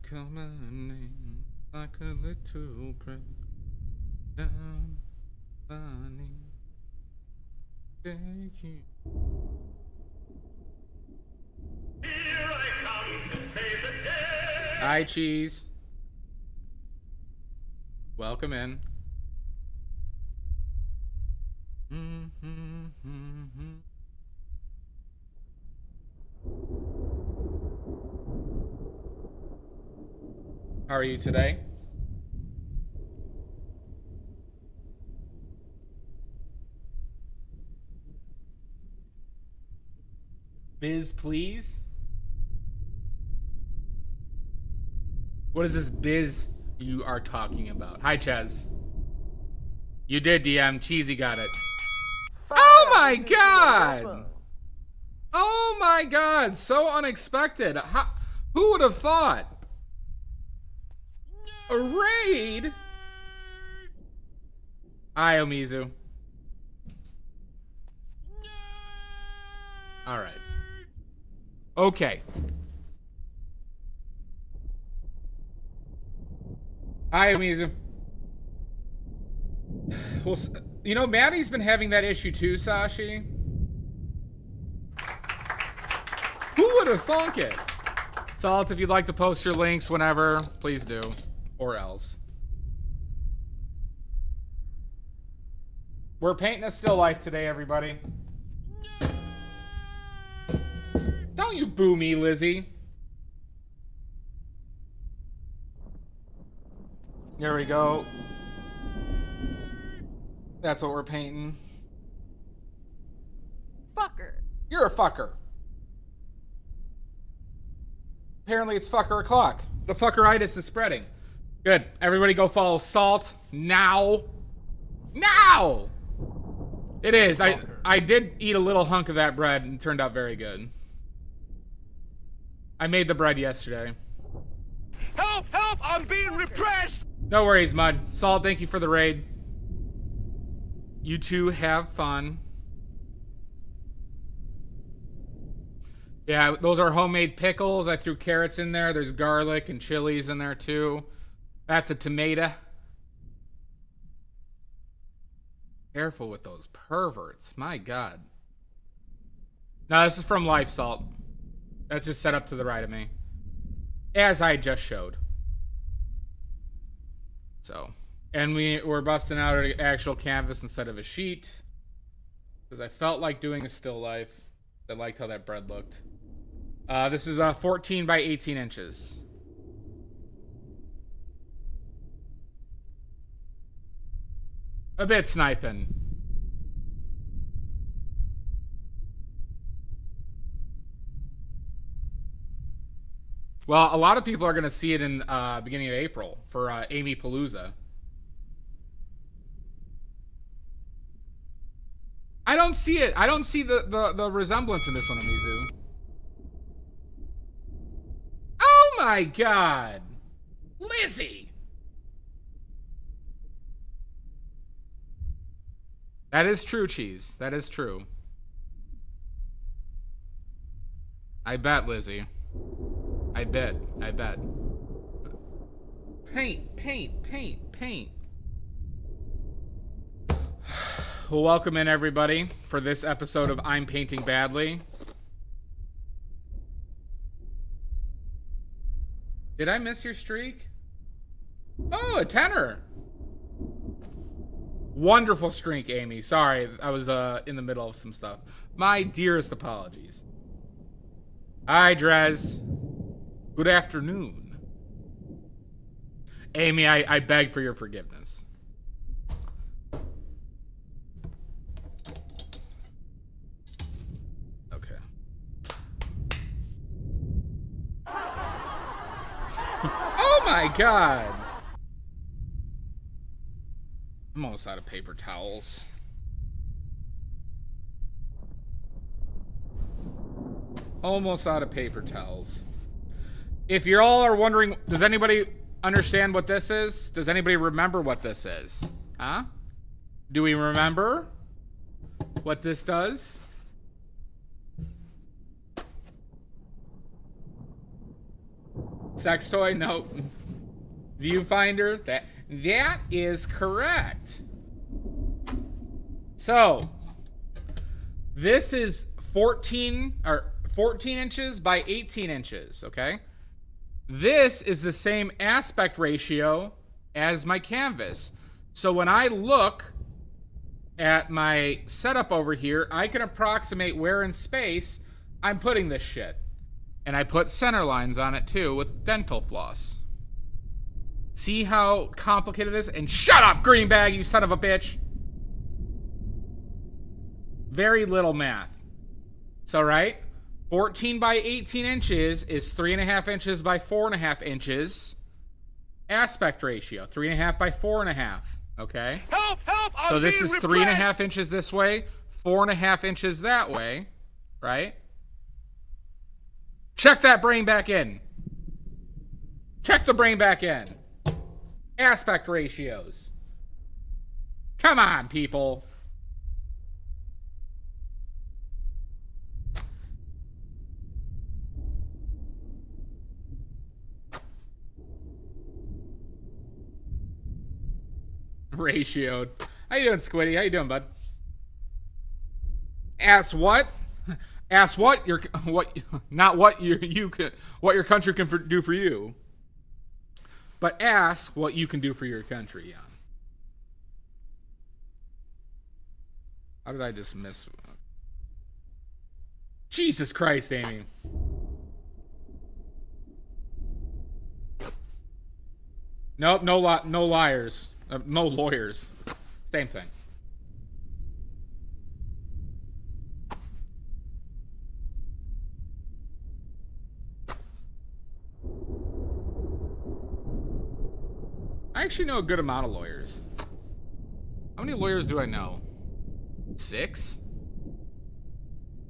call my name like a little prayer down funny. Thank you. Here I come to save the day. Hi, Cheese. Welcome in. How are you today? Biz, please? What is this biz you are talking about? Hi, Chaz. You did, DM. Cheesy got it. Oh my god! Oh my god! So unexpected. Who would have thought? A raid? Hi, Omizu. Alright. Okay. Hi, Omizu. Well, you know, Maddie's been having that issue too, Sashi. Who would have thunk it? Salt, if you'd like to post your links whenever, please do. Or else. We're painting a still life today, everybody. Don't you boo me, Lizzie. There we go. That's what we're painting. Fucker. You're a fucker. Apparently it's fucker o'clock. The fuckeritis is spreading. Good. Everybody go follow Salt now. Now! It is. I did eat a little hunk of that bread and it turned out very good. I made the bread yesterday. Help! Help! I'm being repressed! No worries, Mud. Salt, thank you for the raid. You two have fun. Yeah, those are homemade pickles. I threw carrots in there. There's garlic and chilies in there too. That's a tomato. Careful with those perverts. My God. No, this is from Life Salt. That's just set up to the right of me. As I just showed. So. And we're busting out an actual canvas instead of a sheet. Because I felt like doing a still life. I liked how that bread looked. This is 14 by 18 inches. A bit sniping. Well, a lot of people are going to see it in beginning of April for Amy Palooza. I don't see it. I don't see the resemblance in this one, Amizu. Oh my God. Lizzie. That is true, Cheese. That is true. I bet, Lizzie. I bet. I bet. Paint, paint, paint, paint. Well, welcome in, everybody, for this episode of I'm Painting Badly. Did I miss your streak? Oh, a tenor. Wonderful streak, Amy. Sorry, I was in the middle of some stuff. My dearest apologies. Hi, Drez. Good afternoon. Amy, I beg for your forgiveness. Okay. Oh my God. I'm almost out of paper towels. Almost out of paper towels. If you all are wondering, does anybody understand what this is? Does anybody remember what this is? Huh? Do we remember what this does? Sex toy? Nope. Viewfinder? That is correct. So, this is 14 inches by 18 inches, okay? This is the same aspect ratio as my canvas. So when I look at my setup over here, I can approximate where in space I'm putting this shit. And I put center lines on it too with dental floss. See how complicated this is? And shut up, green bag, you son of a bitch! Very little math. So, right? 14 by 18 inches is 3.5 inches by 4.5 inches. Aspect ratio, 3.5 by 4.5. Okay? Help! Help! So this is 3.5 inches this way, 4.5 inches that way, right? Check that brain back in. Check the brain back in. Aspect ratios. Come on, people. Ratioed. How you doing, Squiddy? How you doing, bud? Ask what? Ask what your not what what your country can do for you, but ask what you can do for your country. Yeah. How did I just miss? Jesus Christ, Amy. Nope, no liars. No lawyers. Same thing. I actually know a good amount of lawyers. How many lawyers do I know? 6?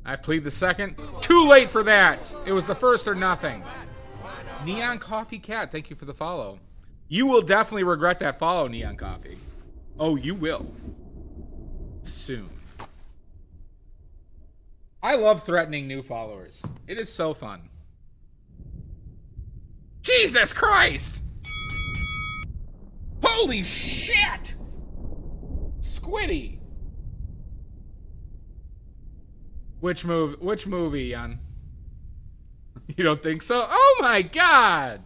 I plead the second. Too late for that. It was the first or nothing. Neon Coffee Cat, thank you for the follow. You will definitely regret that follow, Neon Coffee. Oh, you will. Soon. I love threatening new followers. It is so fun. Jesus Christ! Holy shit! Squiddy! Which movie, Jan? You don't think so? Oh my god!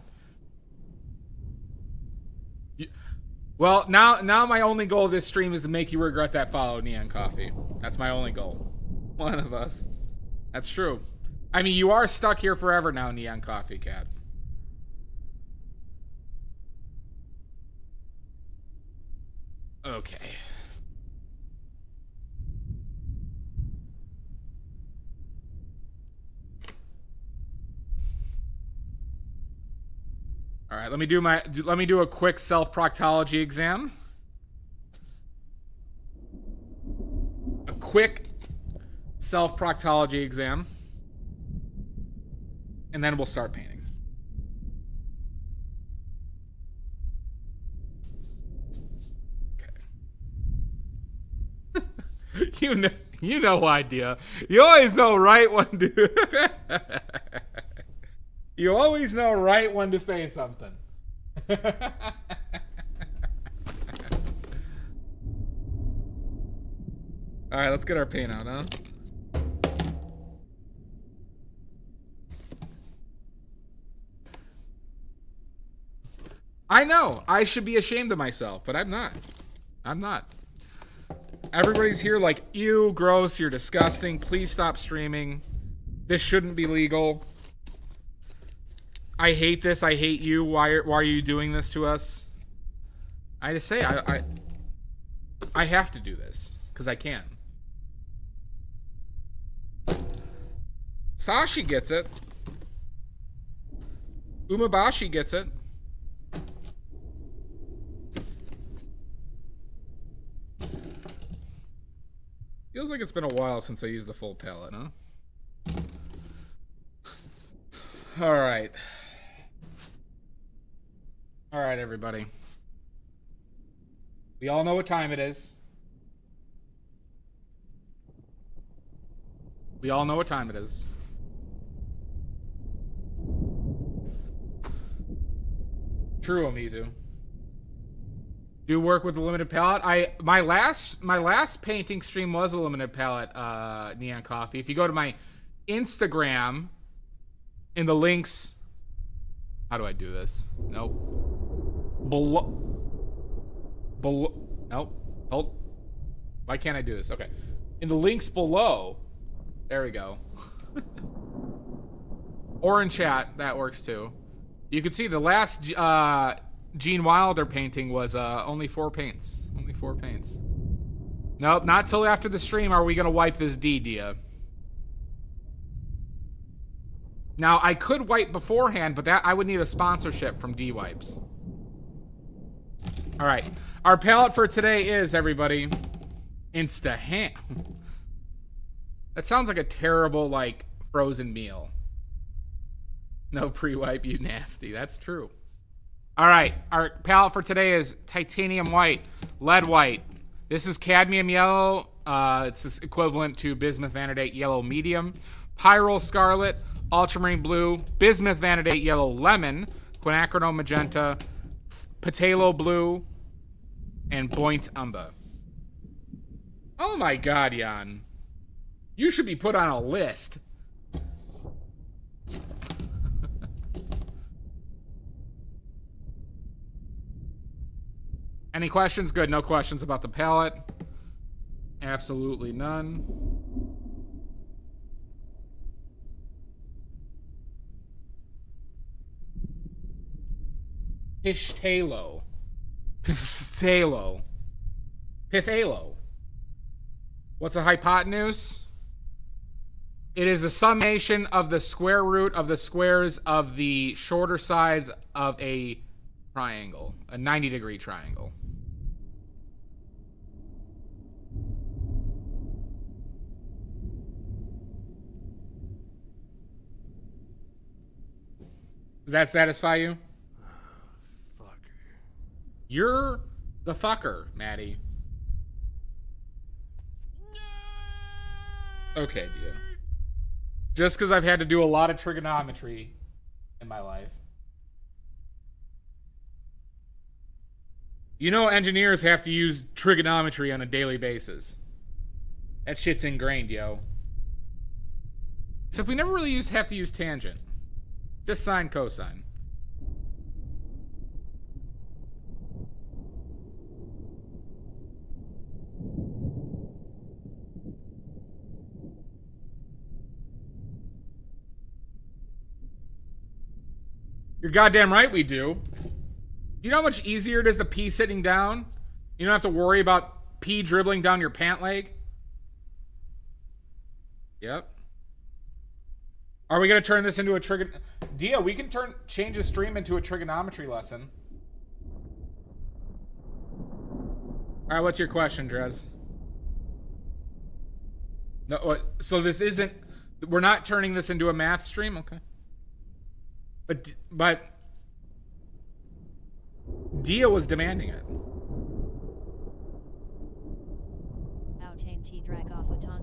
Well, now my only goal of this stream is to make you regret that follow, Neon Coffee. That's my only goal. One of us. That's true. I mean, you are stuck here forever now, Neon Coffee Cat. Okay. All right, let me do a quick self-proctology exam. A quick self-proctology exam. And then we'll start painting. Okay. You know idea. You always know right when to You always know right when to say something. All right, let's get our paint out, huh? I know. I should be ashamed of myself, but I'm not. I'm not. Everybody's here like, ew, gross, you're disgusting. Please stop streaming. This shouldn't be legal. I hate this. I hate you. Why are you doing this to us? I just say I have to do this because I can. Sashi gets it. Umabashi gets it. Feels like it's been a while since I used the full palette, huh? All right. All right, everybody. We all know what time it is. We all know what time it is. True, Omizu. Do work with a limited palette. My last painting stream was a limited palette, Neon Coffee. If you go to my Instagram, in the links, how do I do this? Nope. Nope. Hold. Why can't I do this? Okay. In the links below, there we go. Or in chat, that works too. You can see the last Gene Wilder painting was only 4 paints. Only 4 paints. Nope, not till after the stream are we gonna wipe this D, Dia. Now, I could wipe beforehand, but that I would need a sponsorship from D-Wipes. All right. Our palette for today is, everybody, Insta-Ham. That sounds like a terrible, like, frozen meal. No pre-wipe, you nasty. That's true. All right. Our palette for today is titanium white, lead white. This is cadmium yellow. It's equivalent to bismuth vanadate yellow medium. Pyrrole scarlet, ultramarine blue, bismuth vanadate yellow lemon, quinacridone magenta, patelo blue, and buoyant umber. Oh my god, Jan. You should be put on a list. Any questions? Good. No questions about the palette. Absolutely none. Pishtalo. Pithalo. Pithalo. What's a hypotenuse? It is the summation of the square root of the squares of the shorter sides of a triangle. A 90-degree triangle. Does that satisfy you? You're the fucker, Maddie. Okay, dear. Just because I've had to do a lot of trigonometry in my life. You know, engineers have to use trigonometry on a daily basis. That shit's ingrained, yo. Except we never really have to use tangent. Just sine, cosine. You're goddamn right we do. You know how much easier it is to pee sitting down? You don't have to worry about pee dribbling down your pant leg? Yep. Are we going to turn this into a Dia, we can change the stream into a trigonometry lesson. Alright, what's your question, Drez? No, so this isn't... We're not turning this into a math stream? Okay. But Dia was demanding it.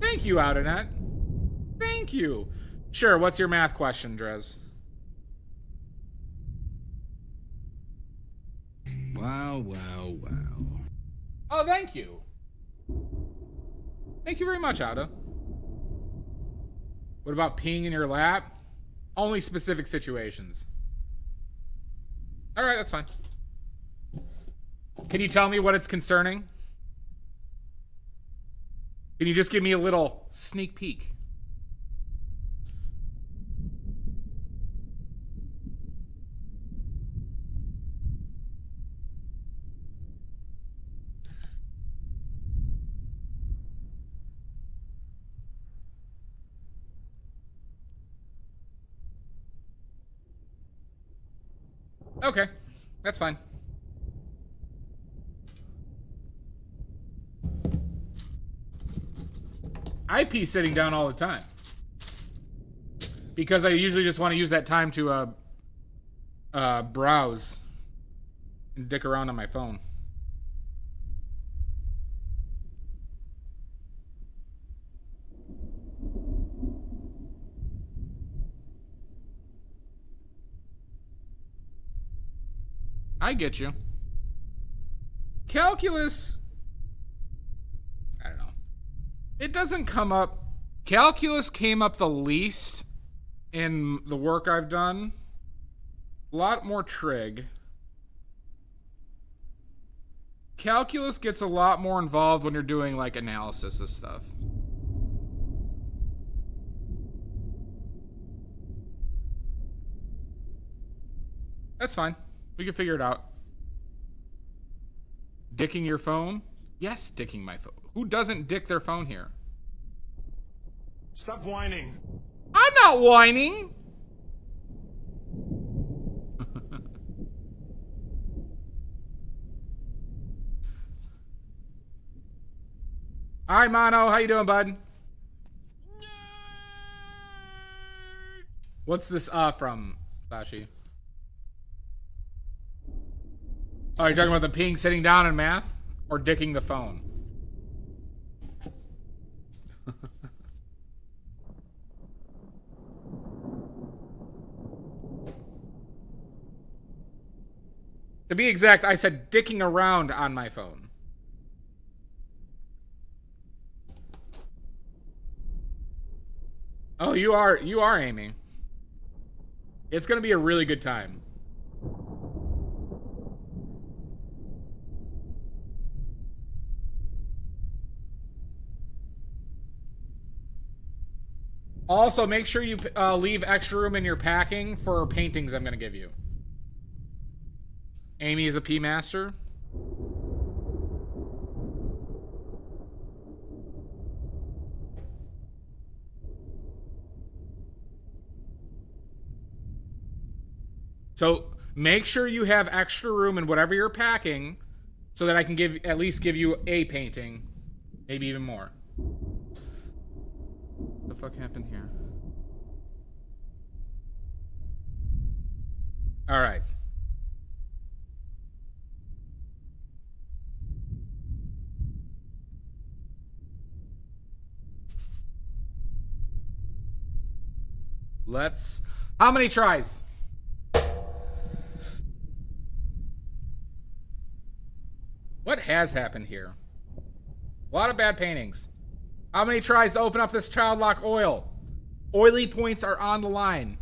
Thank you, Outernet. Thank you. Sure, what's your math question, Drez? Wow, wow, wow. Oh, thank you. Thank you very much, Ada. What about peeing in your lap? Only specific situations. Alright, that's fine. Can you tell me what it's concerning? Can you just give me a little sneak peek? Okay, that's fine. I pee sitting down all the time. Because I usually just want to use that time to browse and dick around on my phone. I get you. Calculus, I don't know. It doesn't come up. Calculus came up the least in the work I've done. A lot more trig. Calculus gets a lot more involved when you're doing like analysis of stuff. That's fine. We can figure it out. Dicking your phone? Yes, dicking my phone. Who doesn't dick their phone here? Stop whining. I'm not whining. Hi, Mono. How you doing, bud? What's this from, Sashi? Oh, you're talking about the peeing sitting down in math? Or dicking the phone? To be exact, I said dicking around on my phone. Oh, you are Amy. It's gonna be a really good time. Also, make sure you leave extra room in your packing for paintings I'm gonna give you. Amy is a P master. So make sure you have extra room in whatever you're packing so that I can at least give you a painting. Maybe even more. What the fuck happened here? Alright. Let's... How many tries? What has happened here? A lot of bad paintings. How many tries to open up this child lock oil? Oily points are on the line.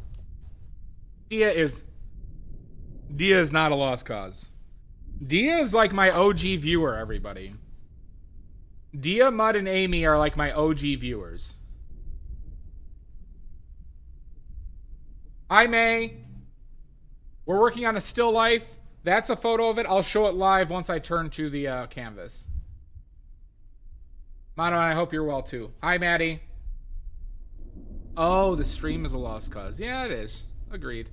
Dia is not a lost cause. Dia is like my OG viewer, everybody. Dia, Mud, and Amy are like my OG viewers. Hi, May. We're working on a still life. That's a photo of it. I'll show it live once I turn to the canvas. Mono, and I hope you're well too. Hi, Maddie. Oh, the stream is a lost cause. Yeah, it is. Agreed.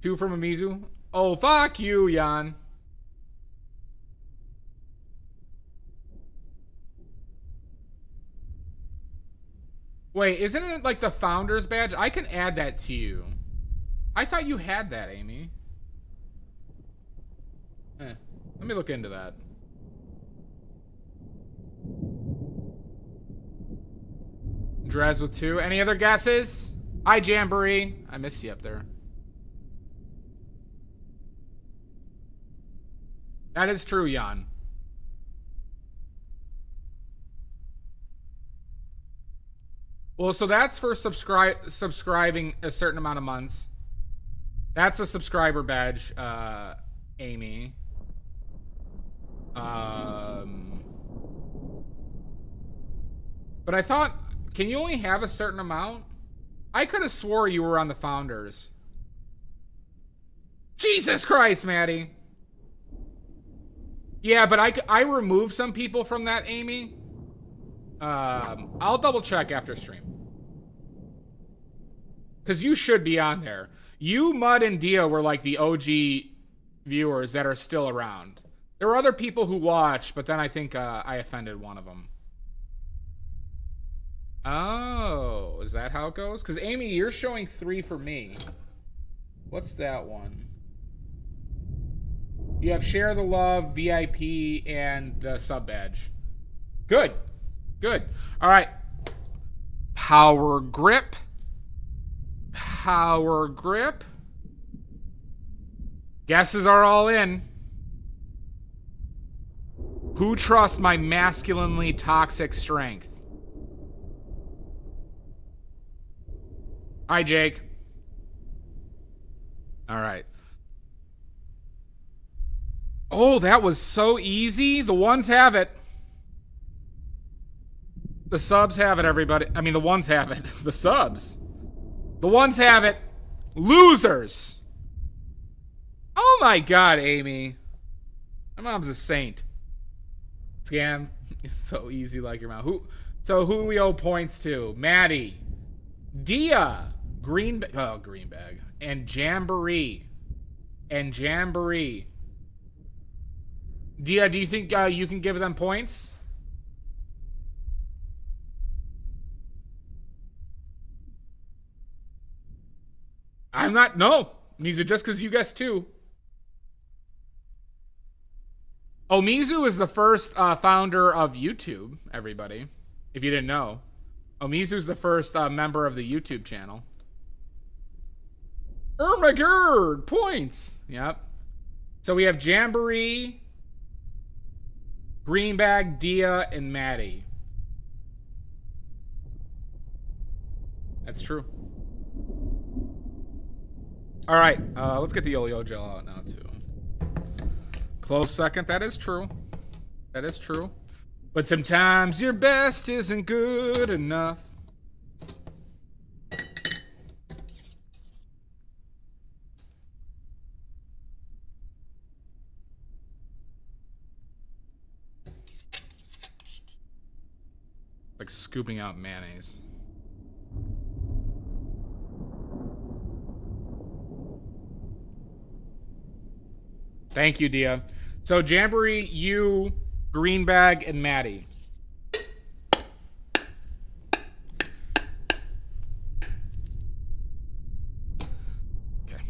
2 from Amizu. Oh, fuck you, Jan. Wait, isn't it like the founder's badge? I can add that to you. I thought you had that, Amy. Let me look into that. Drez with 2. Any other guesses? Hi, Jamboree. I miss you up there. That is true, Jan. Well, so that's for subscribing a certain amount of months. That's a subscriber badge, Amy. But I thought, can you only have a certain amount? I could have swore you were on the founders. Jesus Christ, Maddie. Yeah, but I removed some people from that, Amy. I'll double check after stream. Because you should be on there. You, Mud, and Dia were like the OG viewers that are still around. There were other people who watched, but then I think I offended one of them. Oh, is that how it goes? Because Amy, you're showing 3 for me. What's that one? You have Share the Love, VIP, and the sub badge. Good. Good. All right. Power grip. Power grip. Guesses are all in. Who trusts my masculinely toxic strength? Hi, Jake. All right. Oh, that was so easy. The ones have it. The subs have it, everybody. I mean, the ones have it. The subs. The ones have it. Losers. Oh my God, Amy. My mom's a saint. Scam. It's so easy like your mom. So who we owe points to? Maddie. Dia. Greenbag. And Jamboree. Dia, do you think you can give them points? I'm not. No. Mizu, just because you guessed two. Oh, Mizu is the first founder of YouTube, everybody. If you didn't know. Oh, Mizu's the first member of the YouTube channel. Oh my God, points. Yep. So we have Jamboree, Greenbag, Dia, and Maddie. That's true. All right, let's get the Yo-Yo gel out now, too. Close second, that is true. That is true. But sometimes your best isn't good enough. Like scooping out mayonnaise. Thank you, Dia. So Jamboree, you, Greenbag, and Maddie. Okay.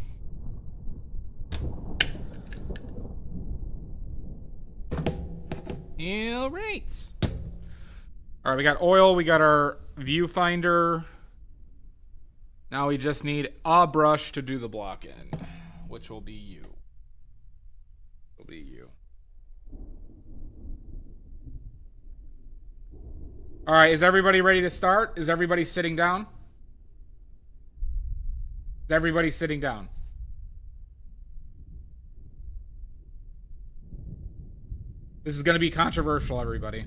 All right. All right, we got oil. We got our viewfinder. Now we just need a brush to do the block in, which will be you. All right, is everybody ready to start? Is everybody sitting down? Is everybody sitting down? This is going to be controversial, everybody.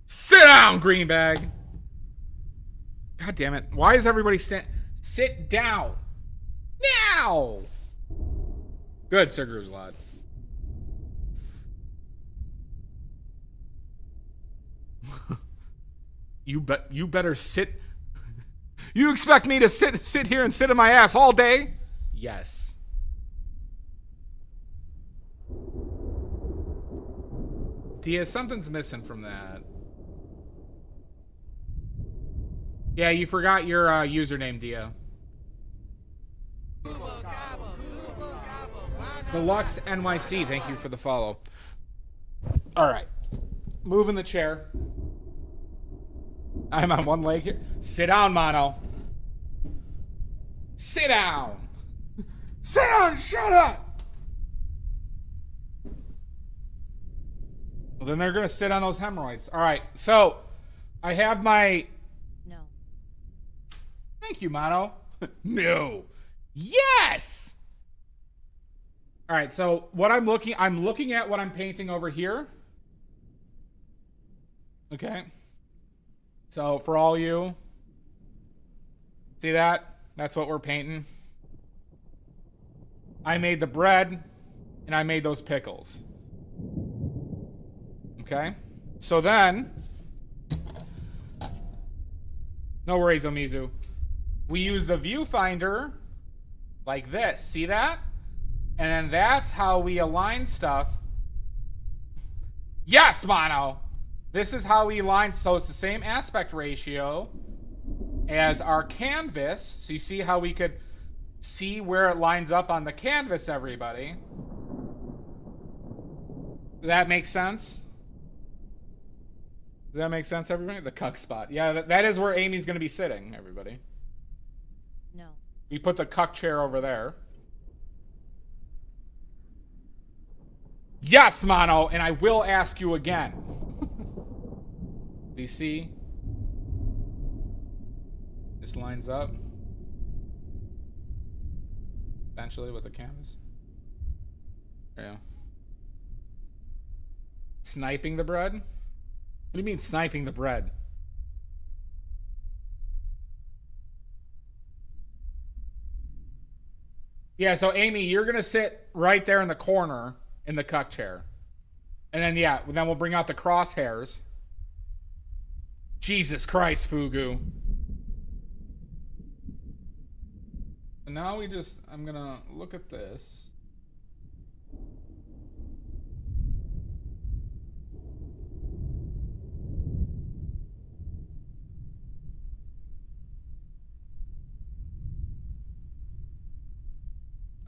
Sit down, Greenbag. God damn it. Why is everybody sit down? Now! Good, Sir Gruselot. You better sit. You expect me to sit here and sit in my ass all day? Yes. Dia, something's missing from that. Yeah, you forgot your username, Dia. Deluxe NYC, thank you for the follow. All right. Move in the chair. I'm on one leg here. Sit down, Mono. Sit down. Sit down, shut up. Well, then they're going to sit on those hemorrhoids. All right, so I have my... No. Thank you, Mono. No. Yes! All right, so what I'm looking at what I'm painting over here. Okay. So for all you, see that? That's what we're painting. I made the bread and I made those pickles. Okay. So then, no worries, Omizu. We use the viewfinder like this. See that? And then that's how we align stuff. Yes, Mono! This is how we align. So it's the same aspect ratio as our canvas. So you see how we could see where it lines up on the canvas, everybody. Does that make sense? Does that make sense, everybody? The cuck spot. Yeah, that is where Amy's going to be sitting, everybody. No. We put the cuck chair over there. Yes, Mono, and I will ask you again. Do you see? This lines up. Essentially with the canvas. Yeah. Sniping the bread? What do you mean sniping the bread? Yeah, so Amy, you're gonna sit right there in the corner in the cuck chair. And then, yeah, then we'll bring out the crosshairs. Jesus Christ, Fugu. And now we just, I'm gonna look at this.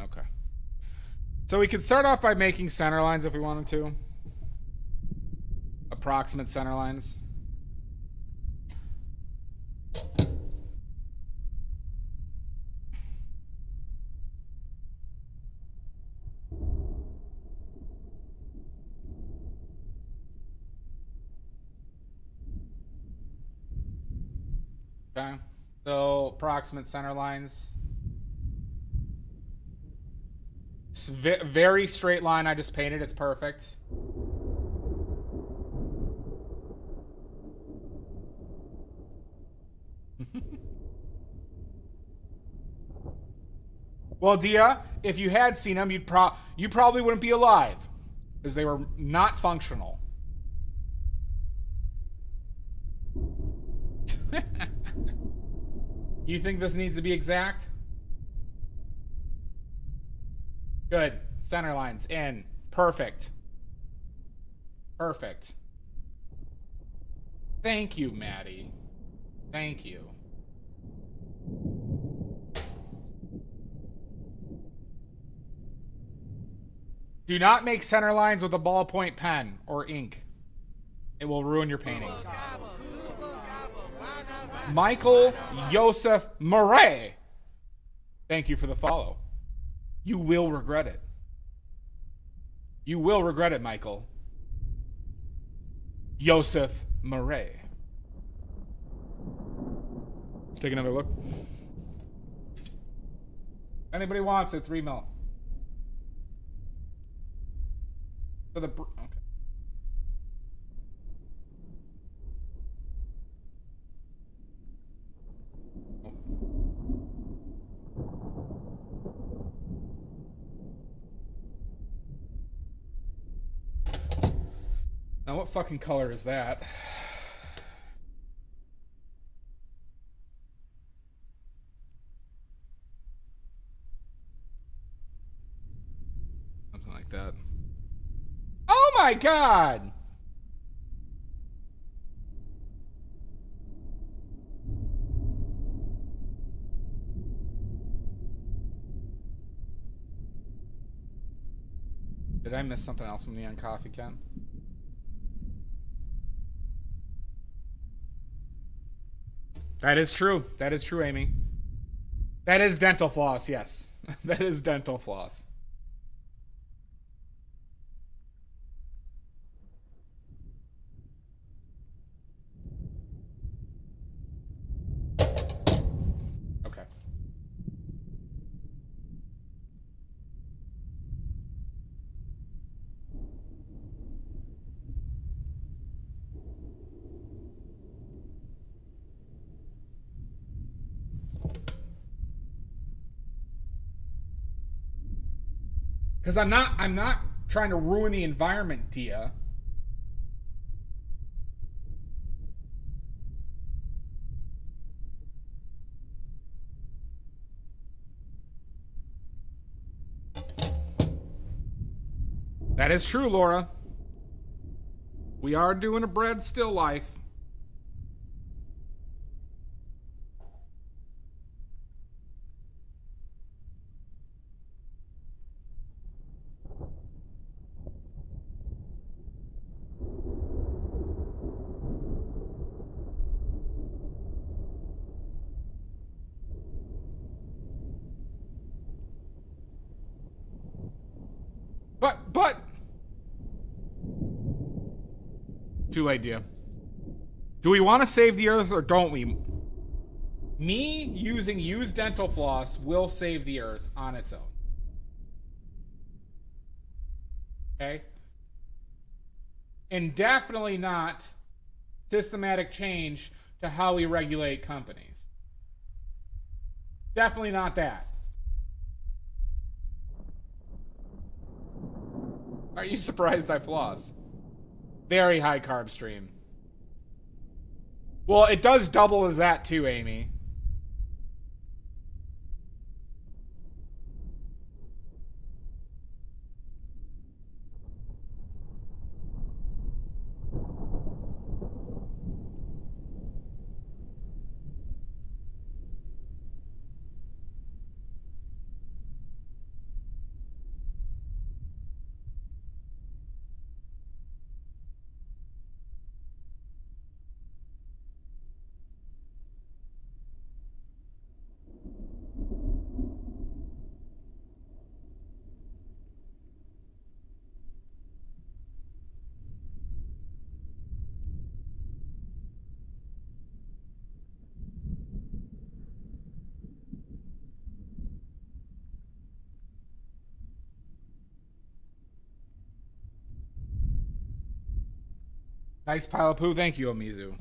Okay. So we could start off by making center lines if we wanted to. Approximate center lines. Okay. So approximate center lines. Very straight line I just painted. It's perfect. Well, Dia, if you had seen them, you probably wouldn't be alive because they were not functional. You think this needs to be exact? Good. Center lines in. Perfect. Perfect. Thank you, Maddie. Thank you. Do not make center lines with a ballpoint pen or ink. It will ruin your paintings. Michael Joseph Murray. Thank you for the follow. You will regret it. You will regret it, Michael. Joseph Murray. Let's take another look. Anybody wants it, 3 mil. For the okay. Now what fucking color is that? Something like that. Oh my god! Did I miss something else from Neon Coffee, Ken? That is true. That is true, Amy. That is dental floss, yes. That is dental floss. Okay. Because I'm not trying to ruin the environment, Dia. That is true, Laura. We are doing a bread still life. But too late, dear. Do we want to save the earth or don't we? Me using used dental floss will save the earth on its own. Okay? And definitely not systematic change to how we regulate companies. Definitely not that. Are you surprised I floss? Very high carb stream. Well, it does double as that too, Amy. Nice pile of poo. Thank you, Omizu.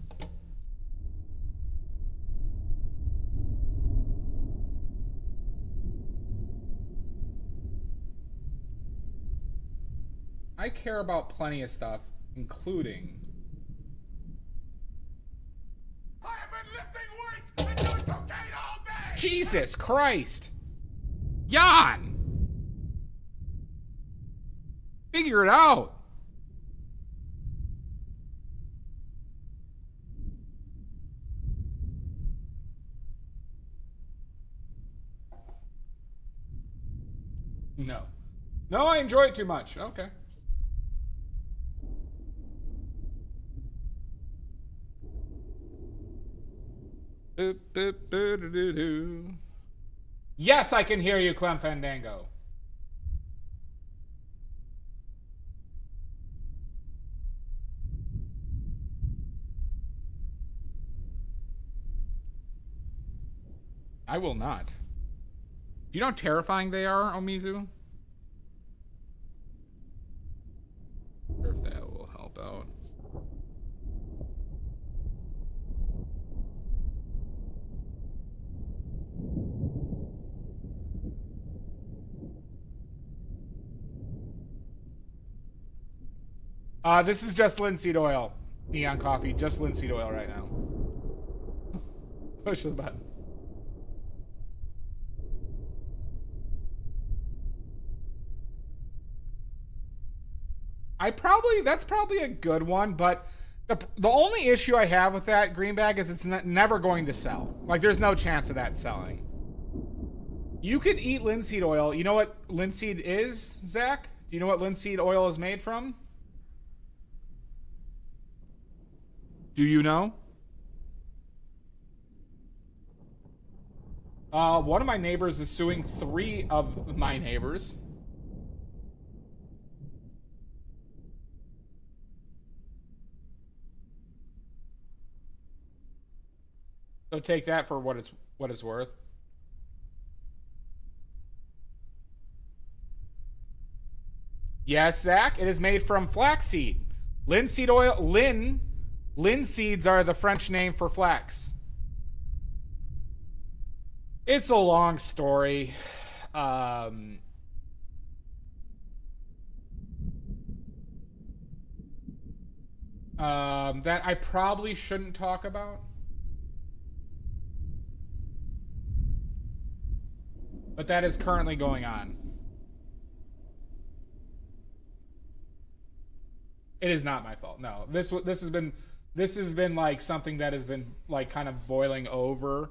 I care about plenty of stuff, including... I have been lifting weights and doing cocaine all day! Jesus Christ! Jan! Figure it out! No. No, I enjoy it too much. Okay. Yes, I can hear you, Clem Fandango. I will not. Do you know how terrifying they are, Omizu? If that will help out. This is just linseed oil. Neon coffee, just linseed oil right now. Push the button. That's probably a good one, but the only issue I have with that green bag is it's never going to sell. Like, there's no chance of that selling. You could eat linseed oil. You know what linseed is, Zach? Do you know what linseed oil is made from? Do you know? One of my neighbors is suing 3 of my neighbors. So take that for what it's worth. Yes, Zach, it is made from flaxseed. Linseed oil, linseeds are the French name for flax. It's a long story. That I probably shouldn't talk about. But that is currently going on. It is not my fault. No, this has been like something that has been like kind of boiling over,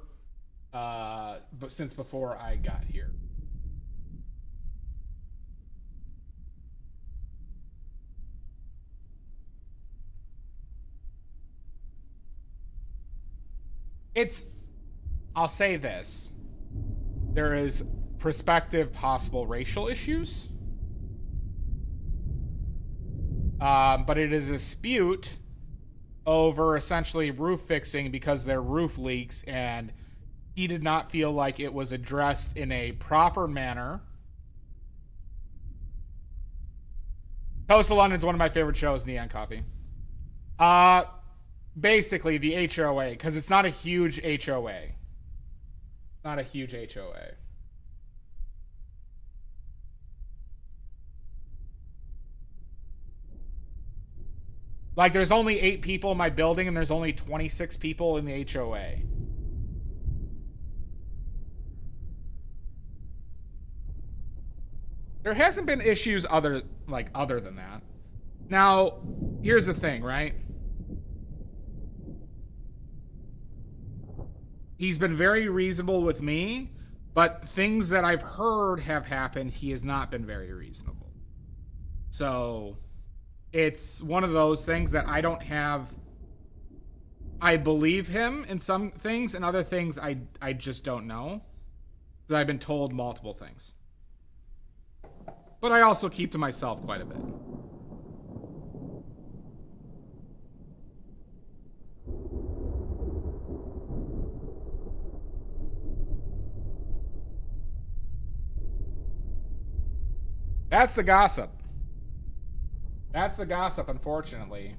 but since before I got here. I'll say this. There is prospective possible racial issues. But it is a dispute over essentially roof fixing because their roof leaks, and he did not feel like it was addressed in a proper manner. Toast of London is one of my favorite shows, Neon Coffee. Basically the HOA, because it's not a huge HOA. Not a huge HOA. Like, there's only 8 people in my building, and there's only 26 people in the HOA. There hasn't been issues other than that. Now, here's the thing, right? He's been very reasonable with me, but things that I've heard have happened, he has not been very reasonable. So, it's one of those things that I don't have... I believe him in some things, and other things I just don't know. Because I've been told multiple things. But I also keep to myself quite a bit. That's the gossip. That's the gossip, unfortunately.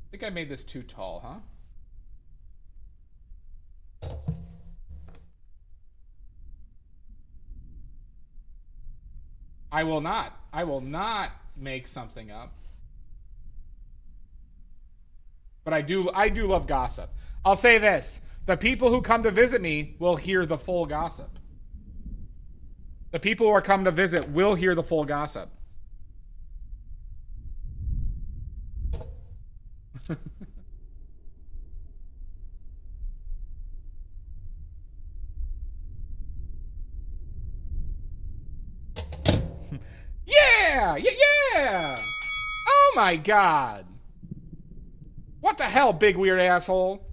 I think I made this too tall, huh? I will not. I will not make something up. But I do love gossip. I'll say this. The people who come to visit me will hear the full gossip. The people who are come to visit will hear the full gossip. Yeah! Yeah! Oh my god! What the hell, big weird asshole?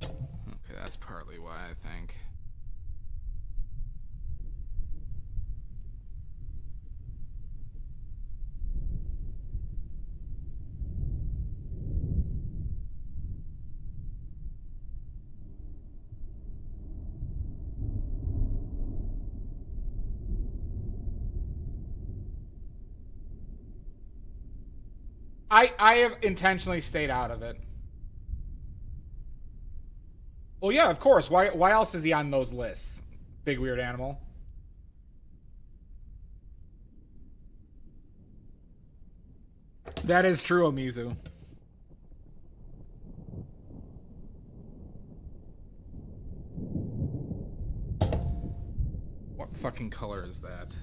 Okay, that's partly why I think. I have intentionally stayed out of it. Well, yeah, of course. Why else is he on those lists? Big weird animal. That is true, Omizu. What fucking color is that?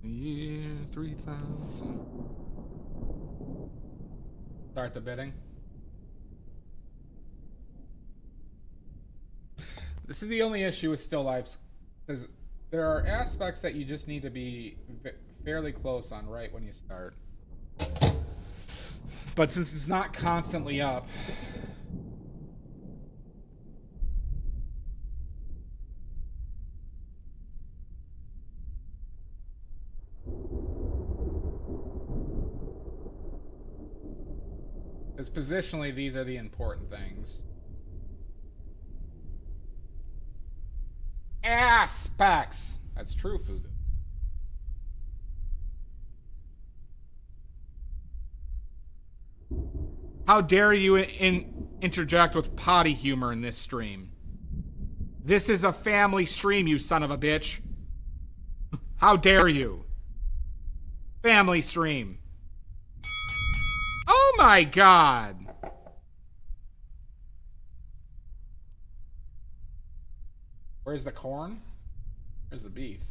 Year 3000. Start the bidding. This is the only issue with still lifes, because there are aspects that you just need to be fairly close on right when you start. But since it's not constantly up, because positionally these are the important things. Aspects. That's true, Fugu. How dare you interject with potty humor in this stream? This is a family stream, you son of a bitch. How dare you? Family stream. Oh my god. Where's the corn? Where's the beef?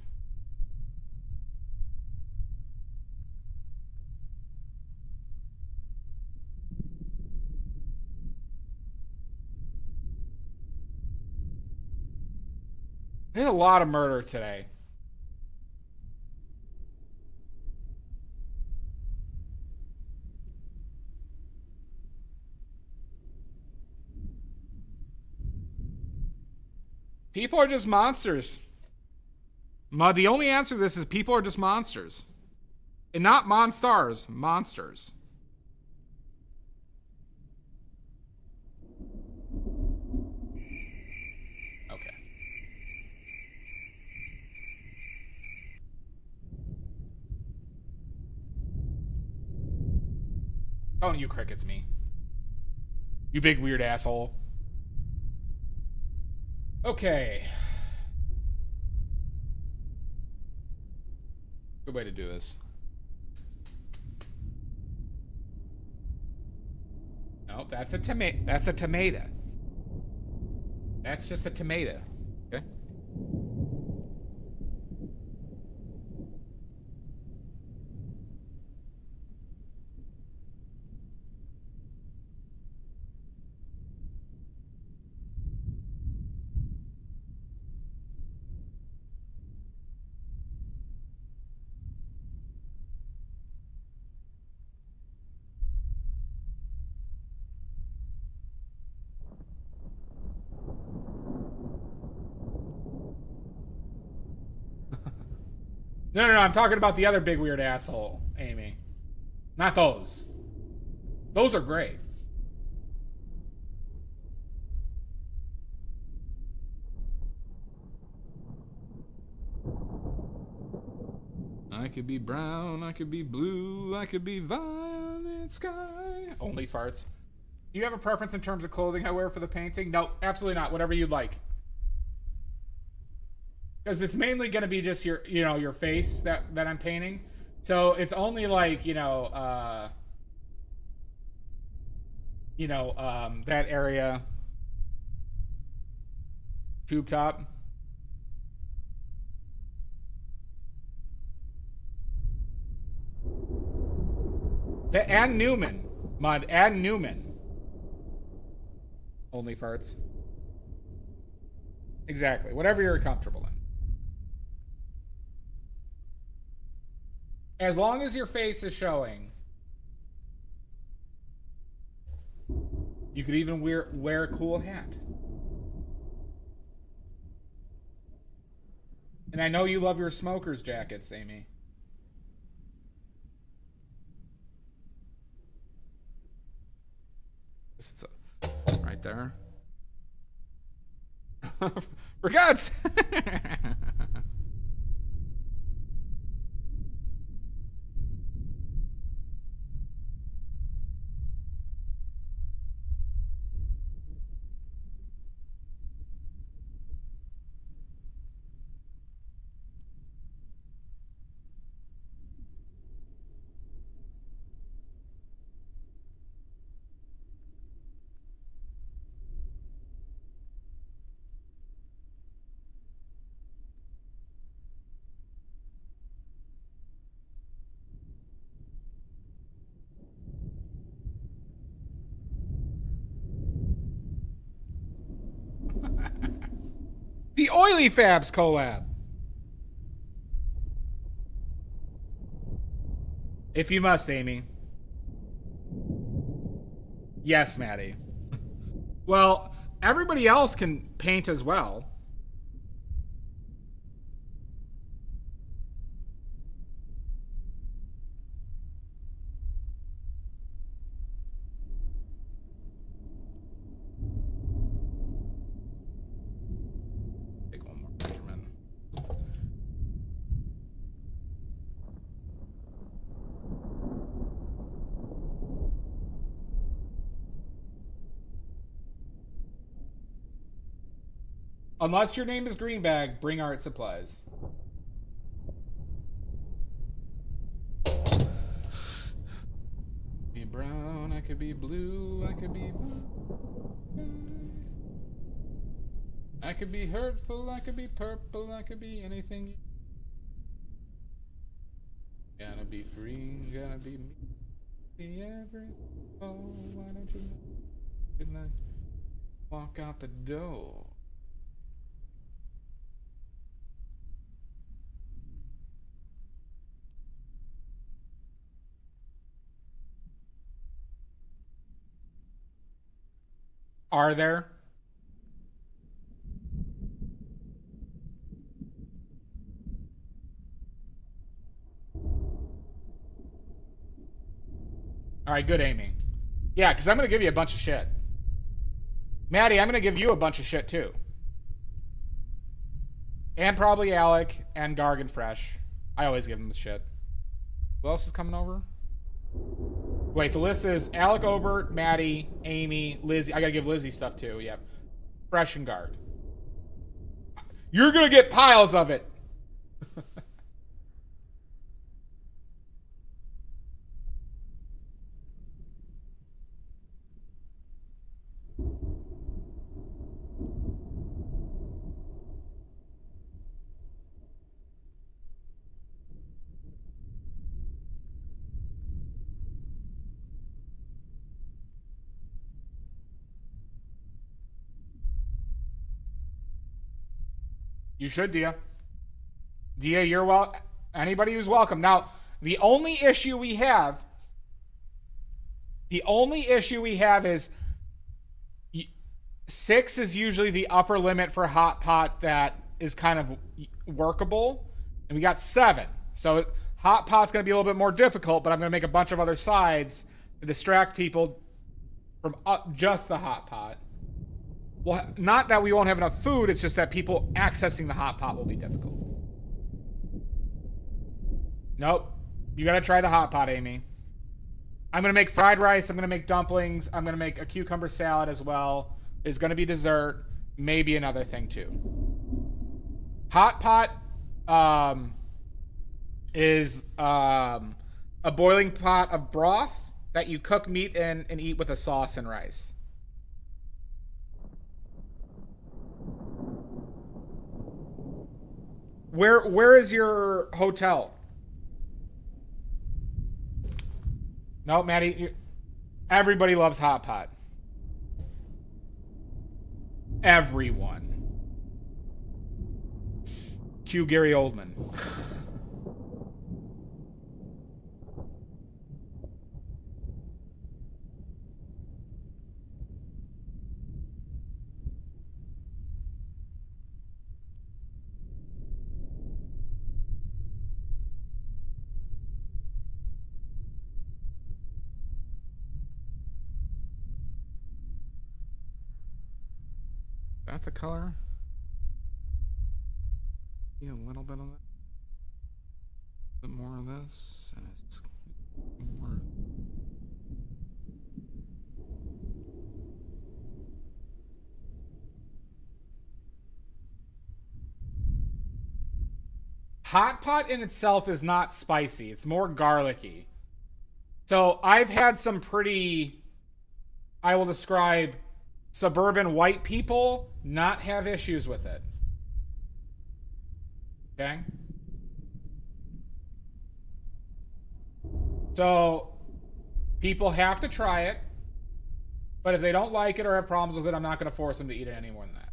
There's a lot of murder today. People are just monsters. Mud, the only answer to this is people are just monsters. And not monstars, monsters. Okay. Don't you crickets me. You big weird asshole. Okay. Good way to do this. No, that's a tomato. That's a tomato. That's just a tomato. Okay. No, I'm talking about the other big weird asshole, Amy. Not those. Those are great. I could be brown, I could be blue, I could be violet sky. Only farts. Do you have a preference in terms of clothing I wear for the painting? No, absolutely not. Whatever you'd like. Because it's mainly going to be just your, your face that I'm painting. So it's only like, that area. Tube top. Add Newman. Mud, add Newman. Only farts. Exactly. Whatever you're comfortable in. As long as your face is showing. You could even wear a cool hat. And I know you love your smoker's jackets, Amy. It's right there. For God's the Oily Fabs collab. If you must, Amy. Yes, Maddie. Well, everybody else can paint as well. Unless your name is Greenbag, bring art supplies. Be brown, I could be blue, I could be blue. I could be hurtful, I could be purple, I could be anything. Gotta be free, gotta be me. Be every. Oh, why don't you know? Good night. Walk out the door. Are there? All right, good aiming. Yeah, because I'm going to give you a bunch of shit. Maddie, I'm going to give you a bunch of shit, too. And probably Alec and Gargan Fresh. I always give them shit. Who else is coming over? Wait, the list is Alec, Obert, Maddie, Amy, Lizzie. I got to give Lizzie stuff, too. Yep. Fresh and Garg. You're going to get piles of it. You should, Dia. Dia, you're well. Anybody who's welcome. Now, the only issue we have is 6 is usually the upper limit for hot pot that is kind of workable, and we got 7. So hot pot's going to be a little bit more difficult, but I'm going to make a bunch of other sides to distract people from just the hot pot. Well, not that we won't have enough food, it's just that people accessing the hot pot will be difficult. Nope. You gotta try the hot pot, Amy. I'm gonna make fried rice, I'm gonna make dumplings, I'm gonna make a cucumber salad as well. There's gonna be dessert, maybe another thing too. Hot pot is a boiling pot of broth that you cook meat in and eat with a sauce and rice. Where is your hotel? No, Maddie. Everybody loves hot pot. Everyone. Cue Gary Oldman. That the color? Yeah, a little bit of that. A bit more of this, and it's more. Hot pot in itself is not spicy. It's more garlicky. So I've had some pretty, I will describe, suburban white people not have issues with it. Okay? So people have to try it, but if they don't like it or have problems with it, I'm not going to force them to eat it any more than that.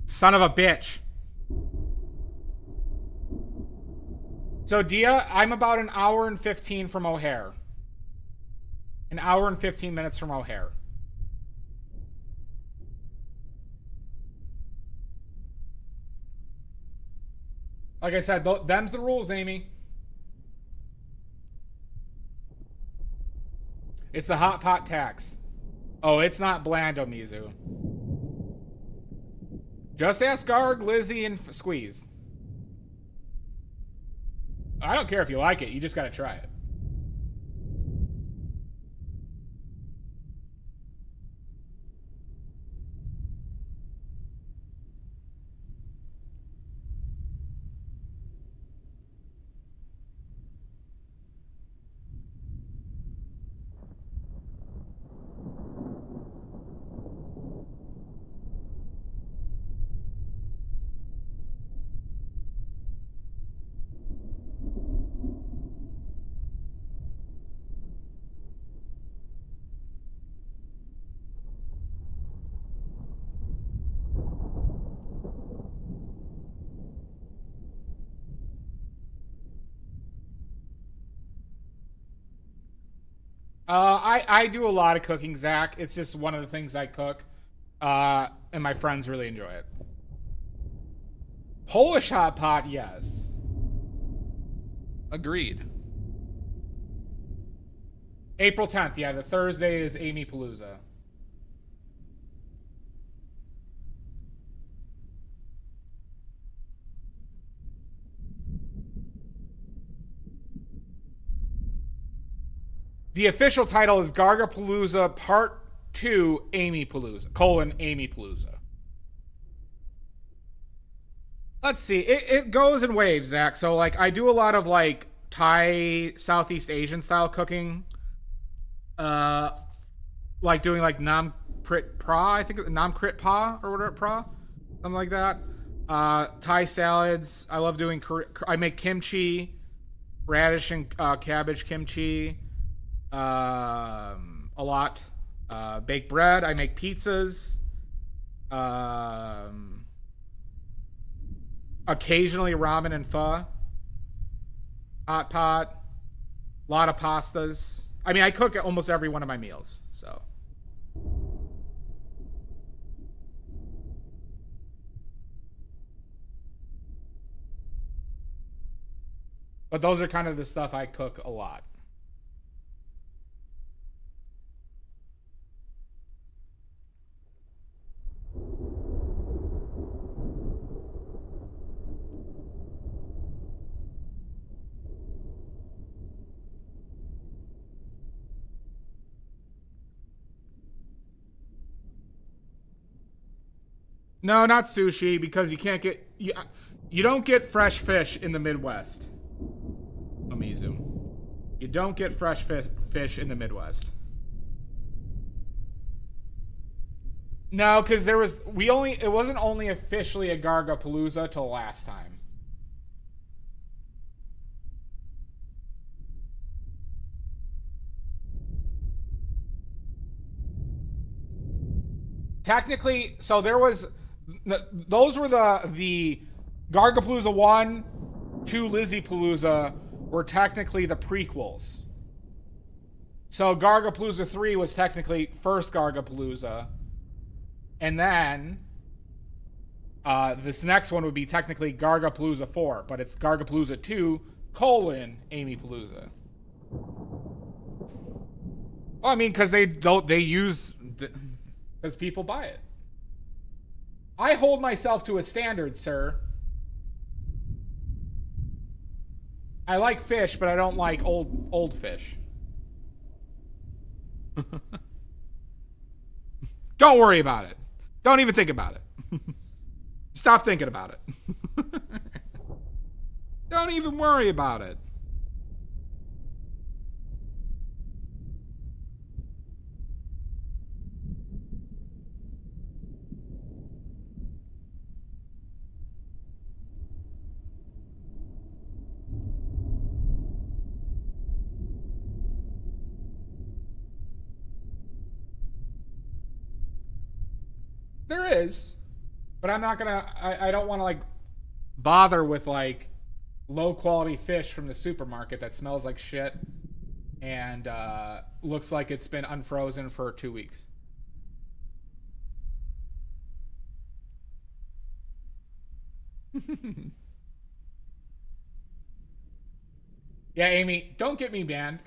Son of a bitch. So, Dia, I'm about an hour and 15 from O'Hare. An hour and 15 minutes from O'Hare. Like I said, them's the rules, Amy. It's the hot pot tax. Oh, it's not Blando, Mizu. Just ask Garg, Lizzie, and Squeeze. I don't care if you like it. You just gotta try it. I do a lot of cooking, Zach. It's just one of the things I cook. And my friends really enjoy it. Polish hot pot, yes. Agreed. April 10th, yeah, the Thursday is Amy Palooza. The official title is Gargapalooza Part 2 Amy Palooza, Amy Palooza. Let's see. It goes in waves, Zach. So, like, I do a lot of, like, Thai, Southeast Asian style cooking. Like doing, like, Nam Prit Pra, I think, Nam Krit Pa, or whatever, Pra. Something like that. Thai salads. I love doing, I make kimchi, radish and cabbage kimchi. A lot. Baked bread. I make pizzas. Occasionally ramen and pho. Hot pot. A lot of pastas. I mean, I cook almost every one of my meals, so. But those are kind of the stuff I cook a lot. No, not sushi, because you can't get... You don't get fresh fish in the Midwest. Amizu. You don't get fresh fish in the Midwest. No, because there was... It wasn't only officially a Gargapalooza till last time. Technically, so there was... Those were the Gargapalooza 1, 2 Lizzie Palooza were technically the prequels. So Gargapalooza 3 was technically first Gargapalooza. And then this next one would be technically Gargapalooza 4, but it's Gargapalooza 2, Amy Palooza. Well, I mean, because they use... Because people buy it. I hold myself to a standard, sir. I like fish, but I don't like old fish. Don't worry about it. Don't even think about it. Stop thinking about it. Don't even worry about it. There is, but I'm not gonna. I don't want to like bother with like low quality fish from the supermarket that smells like shit and looks like it's been unfrozen for 2 weeks. Yeah, Amy, don't get me banned.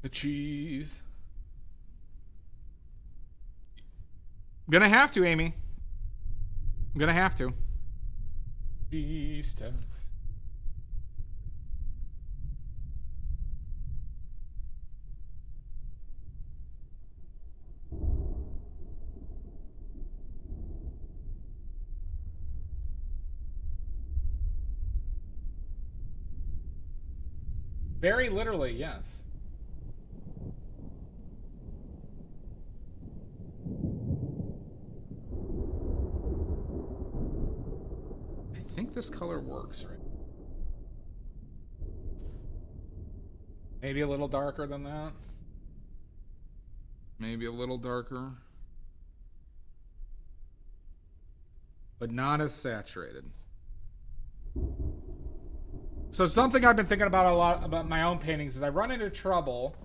The cheese. Gonna have to, Amy. I'm gonna have to. Cheese stuff. Very literally, yes. I think this color works, right? Maybe a little darker than that. Maybe a little darker. But not as saturated. So something I've been thinking about a lot about my own paintings is I run into trouble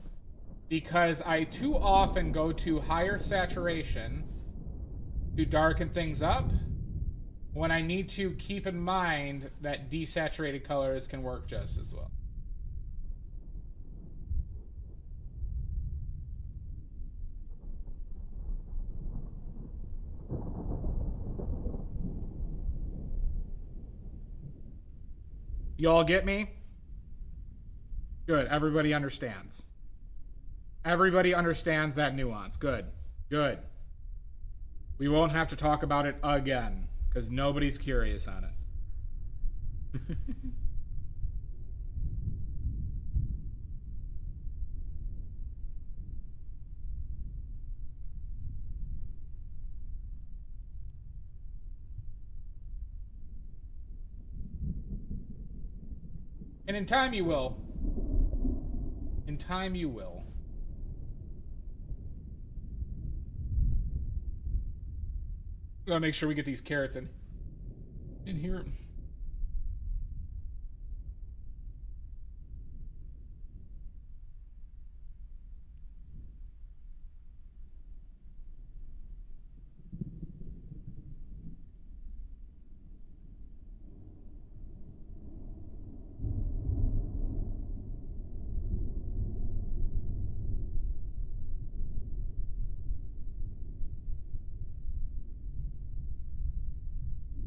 because I too often go to higher saturation to darken things up when I need to keep in mind that desaturated colors can work just as well. You all get me? Good. Everybody understands. Everybody understands that nuance. Good. Good. We won't have to talk about it again because nobody's curious on it. And in time you will. In time you will. Gotta make sure we get these carrots in here.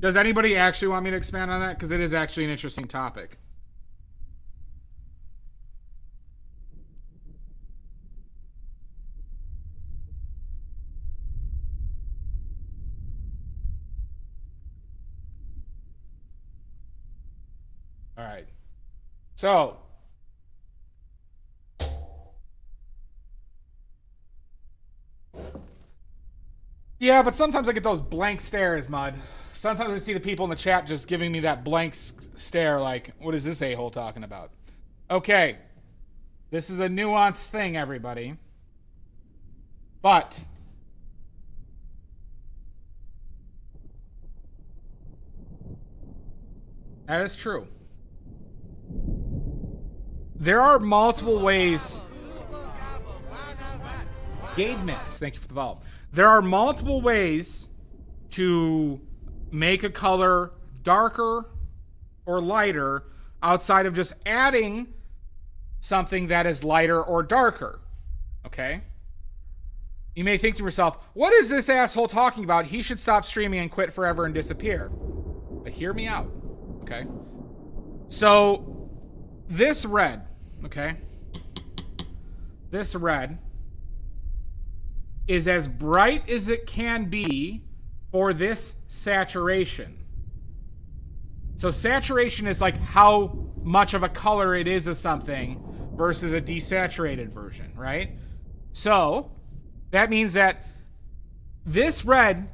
Does anybody actually want me to expand on that? Because it is actually an interesting topic. All right. So, yeah, but sometimes I get those blank stares, Mud. Sometimes I see the people in the chat just giving me that blank stare like, what is this a-hole talking about? Okay. This is a nuanced thing, everybody. But that is true. There are multiple ways. Gabe Miss, thank you for the follow. There are multiple ways to make a color darker or lighter outside of just adding something that is lighter or darker. Okay? You may think to yourself, what is this asshole talking about? He should stop streaming and quit forever and disappear. But hear me out. Okay? So, this red, okay? This red is as bright as it can be for this saturation. So saturation is like how much of a color it is of something versus a desaturated version, right? So that means that this red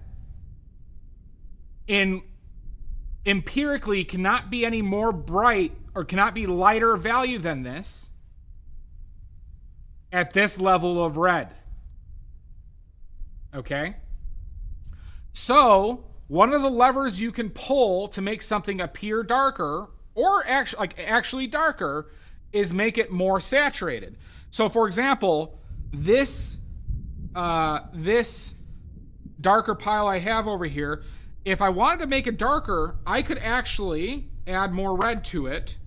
empirically cannot be any more bright or cannot be lighter value than this at this level of red. Okay? So, one of the levers you can pull to make something appear darker or actually darker, is make it more saturated. So for example, this darker pile I have over here, if I wanted to make it darker, I could actually add more red to it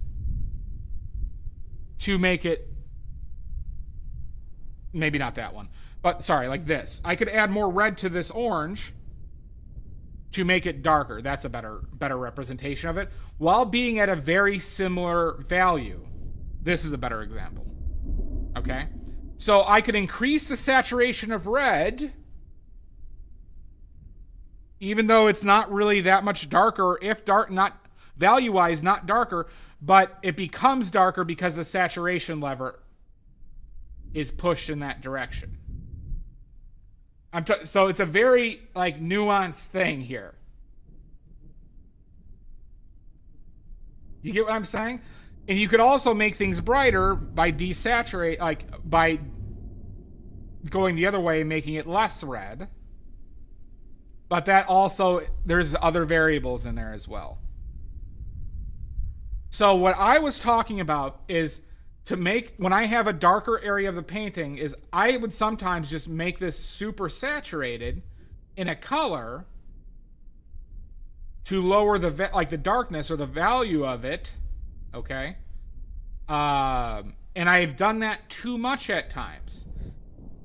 to make it, maybe not that one, but sorry, like this. I could add more red to this orange to make it darker. That's a better representation of it, while being at a very similar value. This is a better example. Okay? So I could increase the saturation of red, even though it's not really that much darker, if dark, not value-wise, not darker, but it becomes darker because the saturation lever is pushed in that direction. So it's a very like nuanced thing here. You get what I'm saying? And you could also make things brighter by desaturate, like by going the other way, making it less red. But that also, there's other variables in there as well. So what I was talking about is to make, when I have a darker area of the painting, is I would sometimes just make this super saturated in a color to lower the like the darkness or the value of it. Okay. And I've done that too much at times.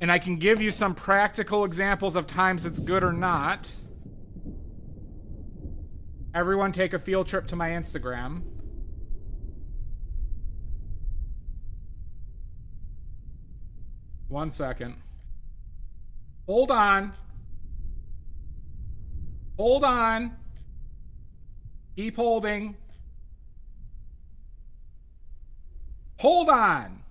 And I can give you some practical examples of times it's good or not. Everyone take a field trip to my Instagram. One second. Hold on. Hold on. Keep holding. Hold on.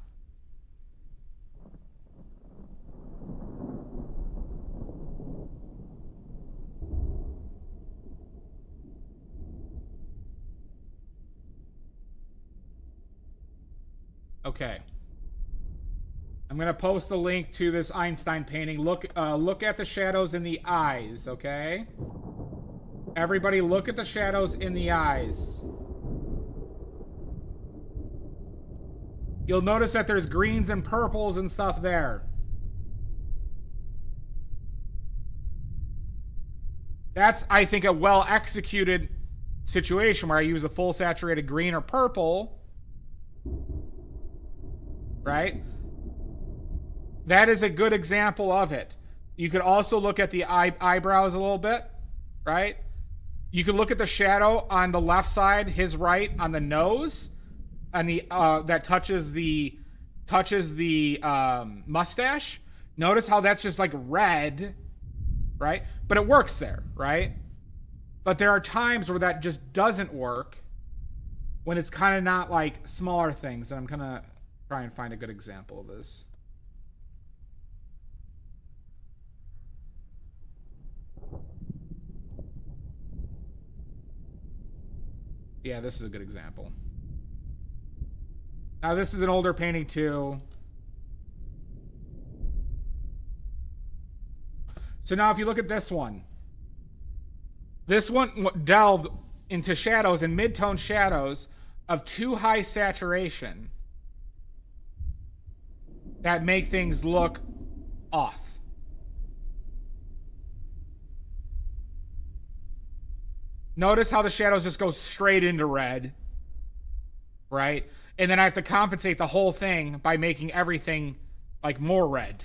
Okay. I'm going to post a link to this Einstein painting. Look at the shadows in the eyes, okay? Everybody look at the shadows in the eyes. You'll notice that there's greens and purples and stuff there. That's, I think, a well-executed situation where I use a full saturated green or purple. Right? That is a good example of it. You could also look at the eyebrows a little bit, right? You could look at the shadow on the left side, his right, on the nose, and the that touches the mustache. Notice how that's just like red, right? But it works there, right? But there are times where that just doesn't work, when it's kind of not like smaller things. And I'm gonna try and find a good example of this. Yeah, this is a good example. Now, this is an older painting too. So now if you look at this one delved into shadows and mid-tone shadows of too high saturation that make things look off. Notice how the shadows just go straight into red, right? And then I have to compensate the whole thing by making everything like more red,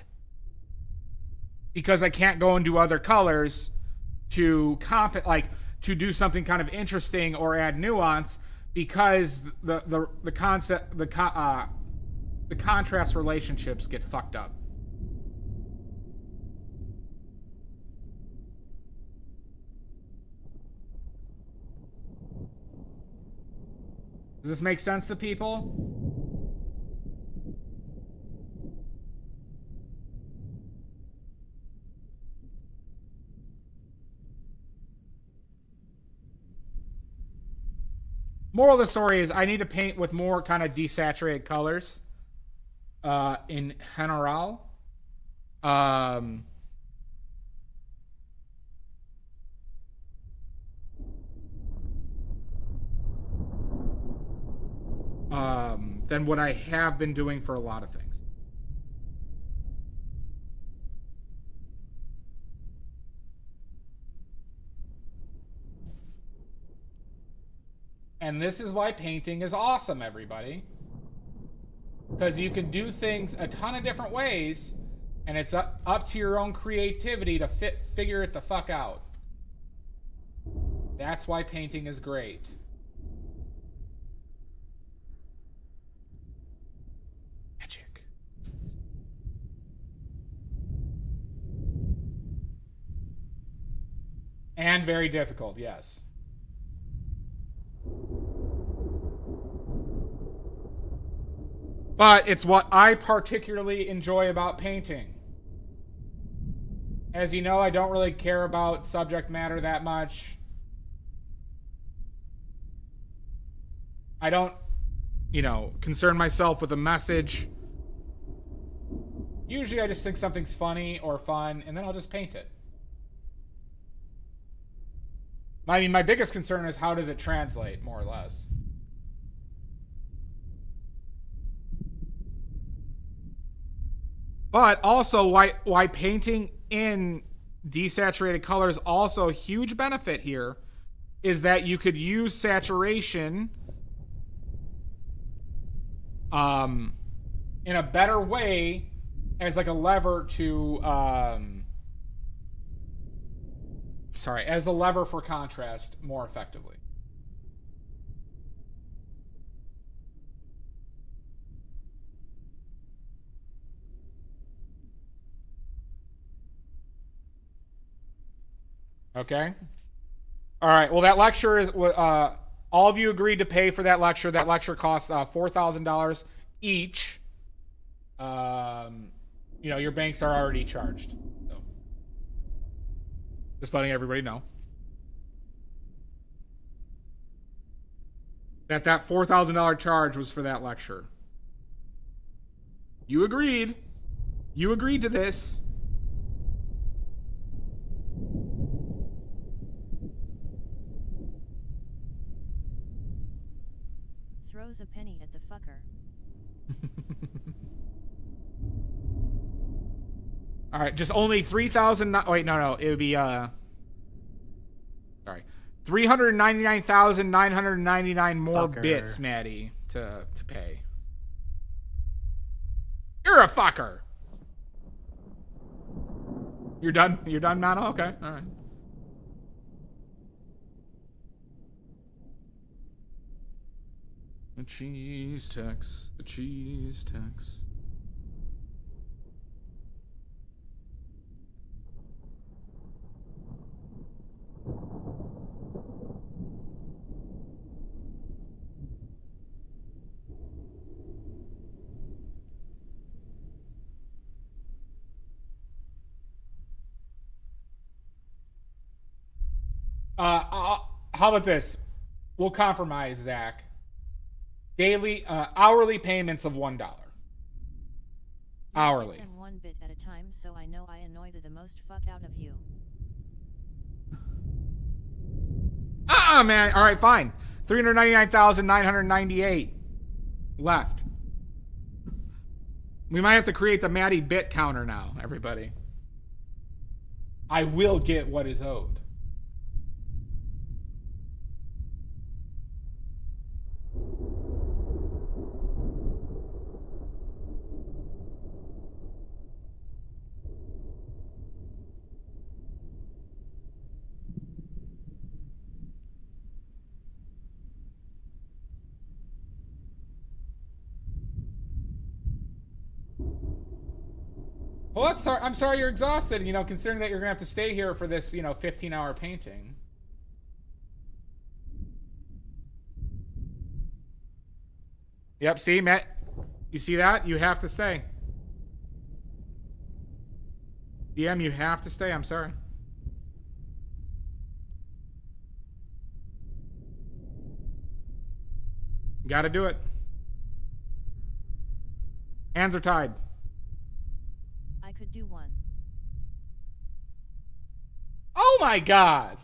because I can't go and do other colors to to do something kind of interesting or add nuance, because the contrast relationships get fucked up. Does this make sense to people? Moral of the story is I need to paint with more kind of desaturated colors in general. than what I have been doing for a lot of things. And this is why painting is awesome, everybody. Because you can do things a ton of different ways, and it's up to your own creativity to figure it the fuck out. That's why painting is great. Magic. And very difficult, yes. But it's what I particularly enjoy about painting. As you know, I don't really care about subject matter that much. I don't, concern myself with a message. Usually I just think something's funny or fun, and then I'll just paint it. I mean, my biggest concern is how does it translate, more or less. But also, why painting in desaturated colors also a huge benefit here is that you could use saturation in a better way as like a lever to as a lever for contrast more effectively. Okay. All right. Well, that lecture is all of you agreed to pay for that lecture. That lecture costs $4,000 each. Your banks are already charged. So, just letting everybody know that $4,000 charge was for that lecture. You agreed. You agreed to this. Throws a penny at the fucker. All right, just only 3,000. Wait, no, it would be sorry, 399,999 more bits, Maddie, to pay. You're a fucker. You're done. You're done, Mano. Okay, all right. The cheese tax. The cheese tax. How about this? We'll compromise, Zach. Hourly payments of $1. Hourly. And 1 bit at a time, so I know I annoy the most fuck out of you. Man. All right, fine. 399,998 left. We might have to create the Maddie bit counter now, everybody. I will get what is owed. Well, I'm sorry you're exhausted, considering that you're going to have to stay here for this, 15-hour painting. Yep, see, Matt? You see that? You have to stay. DM, you have to stay. I'm sorry. Gotta do it. Hands are tied. I could do one. Oh my god!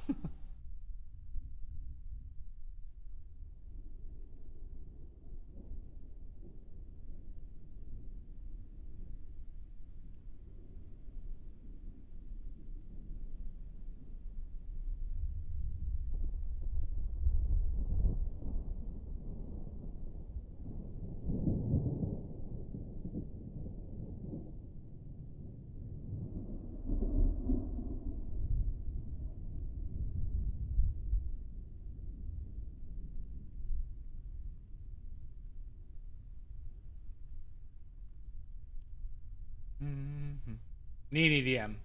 Nini DM.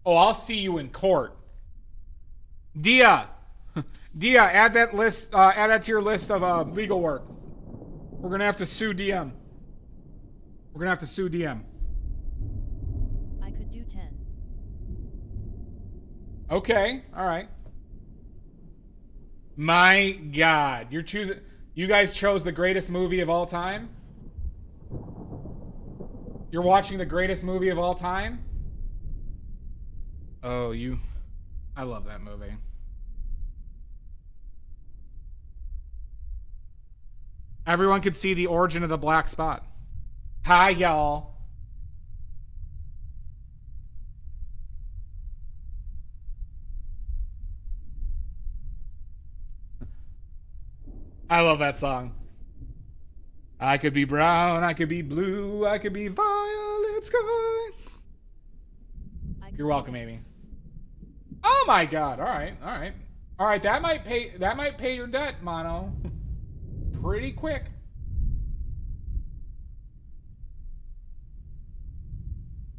Oh, I'll see you in court. Dia. Dia, add that list. Add that to your list of legal work. We're gonna have to sue DM. We're gonna have to sue DM. I could do 10. Okay, all right. My God, you're choosing. You guys chose the greatest movie of all time. You're watching the greatest movie of all time. Oh, you. I love that movie. Everyone could see the origin of the black spot. Hi, y'all. I love that song. I could be brown, I could be blue, I could be violet sky. You're welcome, Amy. Oh my God! All right, all right, all right. That might pay your debt, Mono. Pretty quick.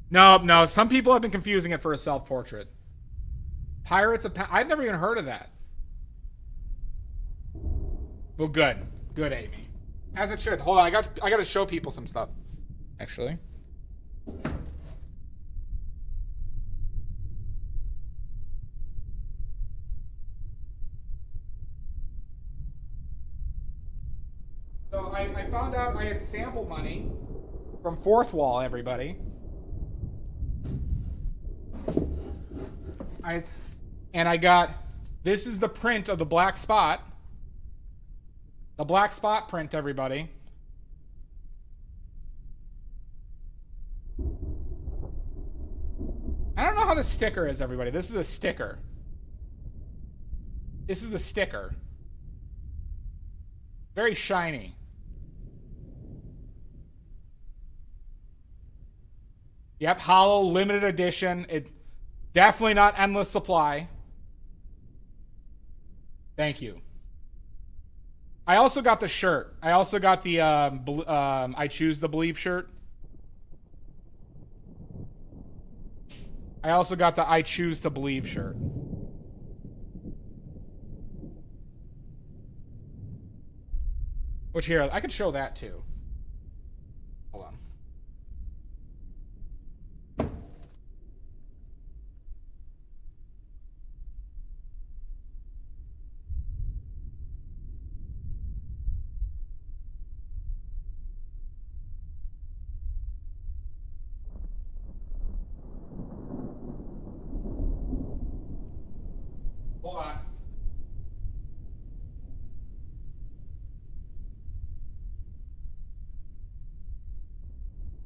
No. Some people have been confusing it for a self-portrait. Pirates of I've never even heard of that. Well, good, Amy. As it should. Hold on, I got to show people some stuff. Actually. So I found out I had sample money from Fourth Wall, everybody. I got, this is the print of the black spot. The black spot print, everybody. I don't know how the sticker is, everybody. This is a sticker. This is the sticker. Very shiny. Yep, hollow, limited edition. It definitely not endless supply. Thank you. I also got the shirt. I also got the I Choose to Believe shirt. I also got the I Choose to Believe shirt. Which here, I could show that too. Hold on. Hold on.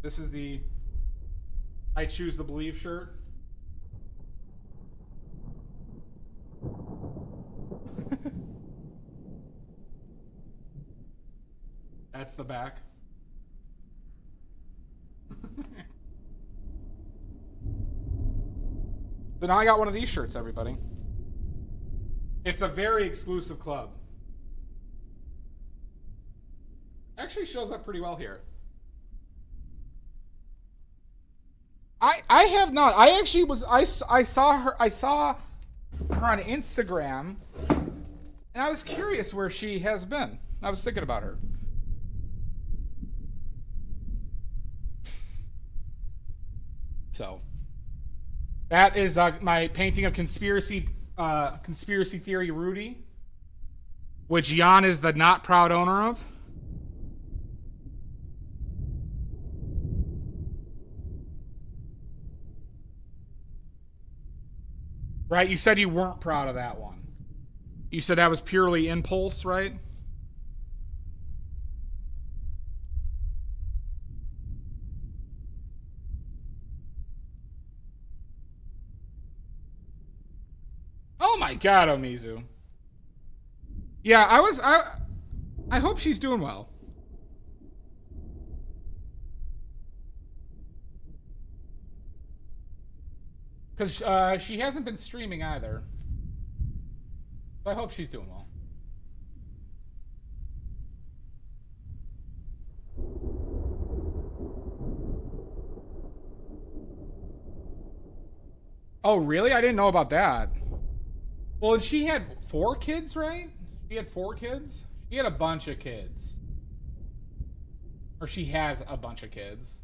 This is the I Choose to Believe shirt. That's the back. So now I got one of these shirts, everybody. It's a very exclusive club. Actually shows up pretty well here. I have not. I actually was I saw her on Instagram and I was curious where she has been. I was thinking about her. So that is my painting of conspiracy theory Rudy, which Jan is the not proud owner of. Right? You said you weren't proud of that one. You said that was purely impulse, right? Oh my God, Omizu. Yeah, I hope she's doing well. Because she hasn't been streaming either. So I hope she's doing well. Oh, really? I didn't know about that. Well, and she had 4 kids, right? She had 4 kids? She had a bunch of kids. Or she has a bunch of kids.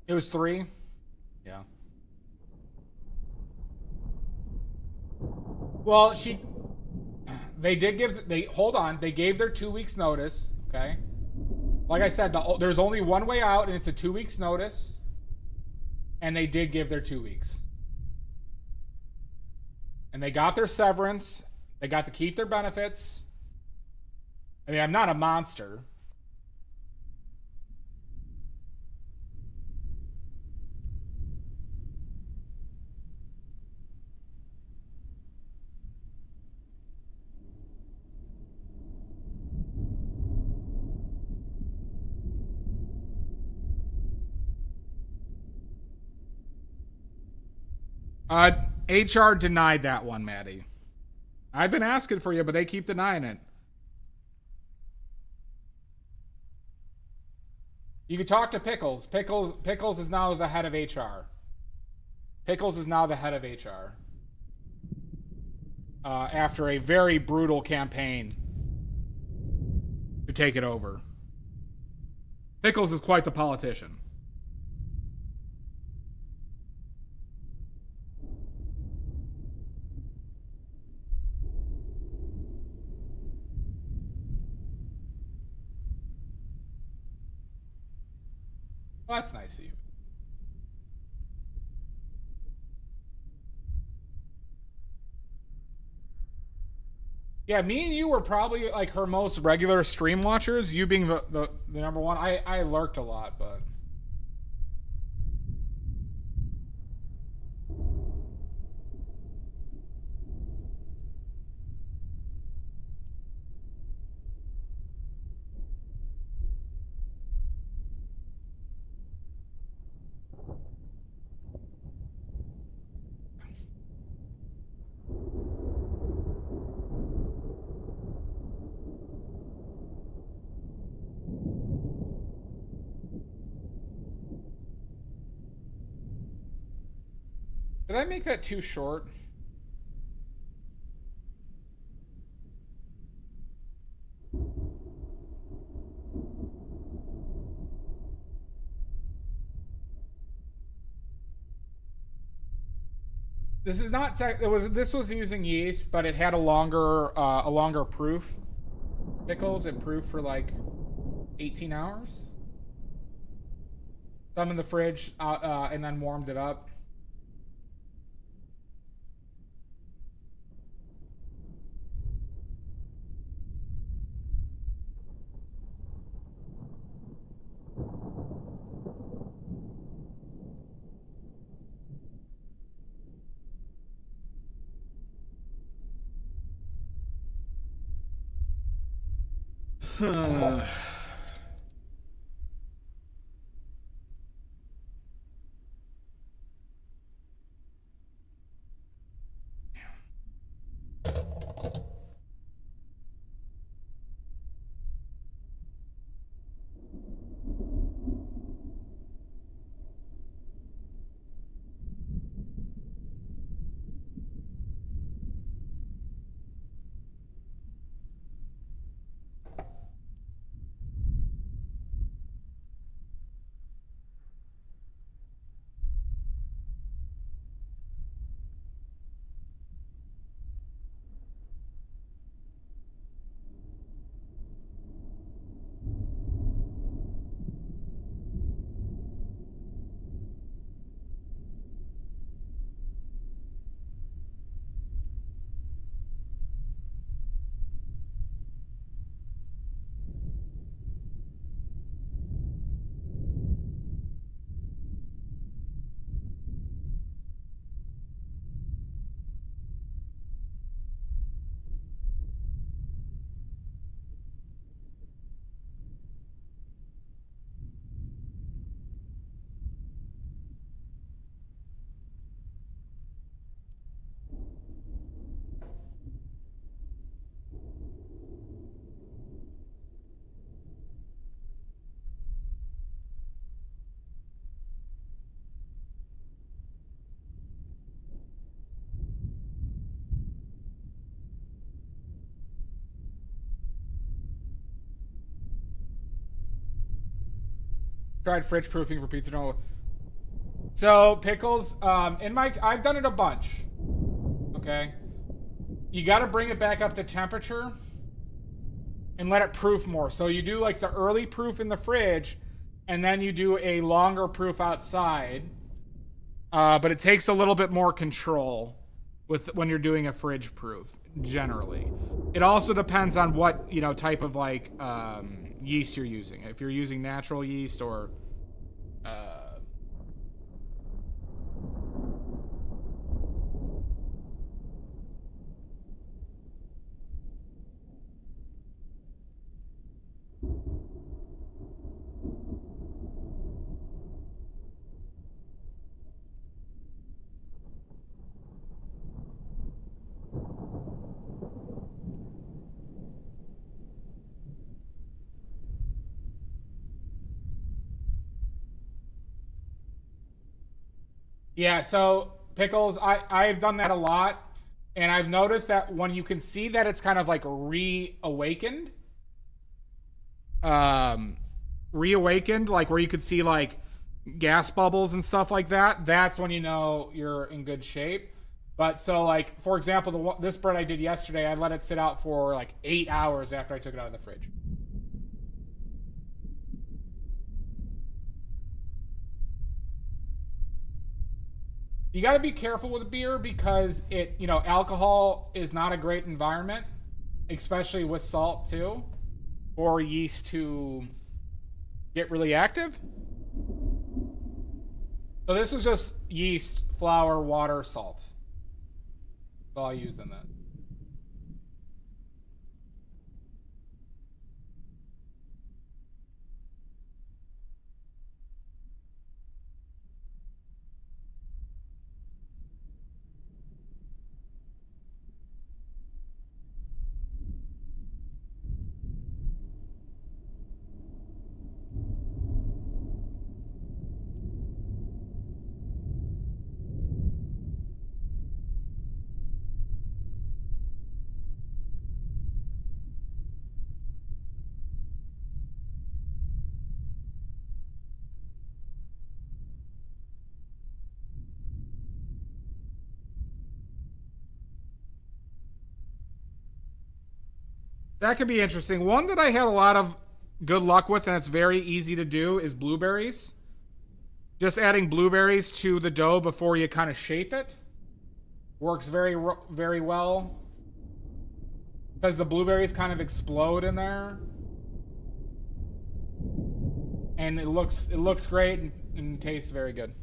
It was 3? Yeah. Well, they gave their 2 weeks notice, okay? Like I said, there's only one way out, and it's a 2 weeks notice. And they did give their 2 weeks. And they got their severance. They got to keep their benefits. I mean, I'm not a monster. HR denied that one, Maddie. I've been asking for you, but they keep denying it. You can talk to Pickles. Pickles is now the head of HR. Pickles is now the head of HR. After a very brutal campaign to take it over. Pickles is quite the politician. Well, that's nice of you. Yeah, me and you were probably like her most regular stream watchers. You being the number one. I lurked a lot, but did I make that too short? This is not. This was using yeast, but it had a longer proof. Pickles, it proofed for like 18 hours. Some in the fridge, and then warmed it up. tried fridge proofing for pizza dough. So Pickles, I've done it a bunch. Okay, you got to bring it back up to temperature and let it proof more. So you do like the early proof in the fridge, and then you do a longer proof outside. But it takes a little bit more control when you're doing a fridge proof. Generally, it also depends on what type of like yeast you're using. If you're using natural yeast or yeah, so Pickles, I've done that a lot, and I've noticed that when you can see that it's kind of like reawakened, like where you could see like gas bubbles and stuff like that, that's when you know you're in good shape. But so like, for example, this bread I did yesterday, I let it sit out for like 8 hours after I took it out of the fridge. You got to be careful with beer because alcohol is not a great environment, especially with salt too, for yeast to get really active. So this was just yeast, flour, water, salt. That's all I used in that. That could be interesting. One that I had a lot of good luck with, and it's very easy to do, is blueberries. Just adding blueberries to the dough before you kind of shape it works very, very well. Because the blueberries kind of explode in there. And it looks great and tastes very good.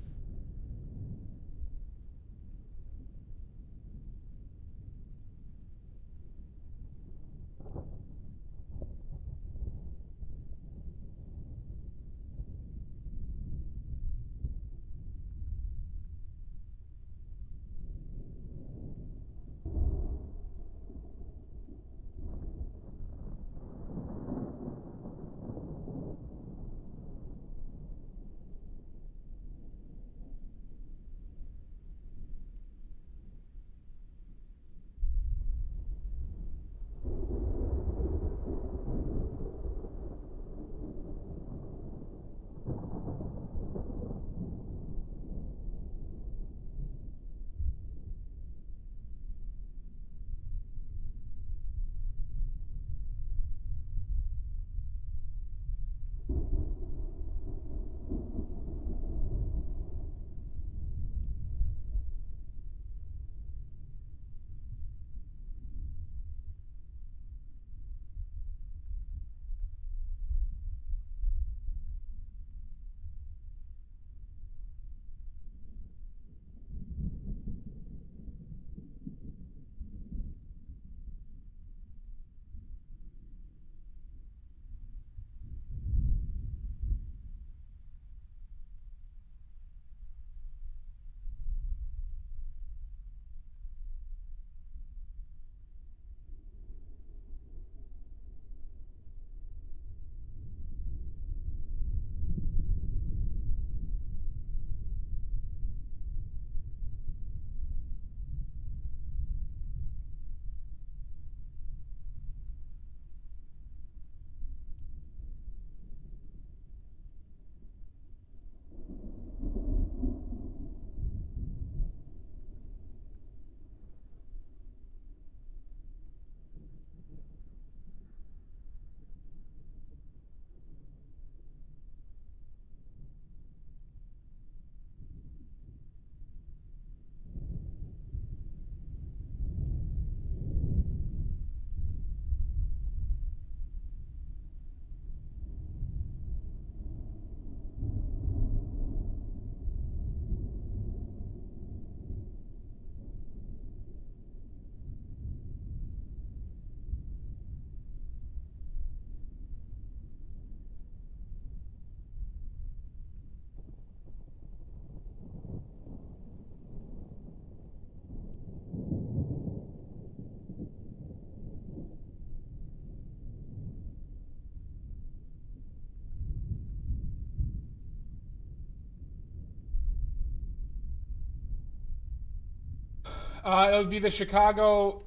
It would be the Chicago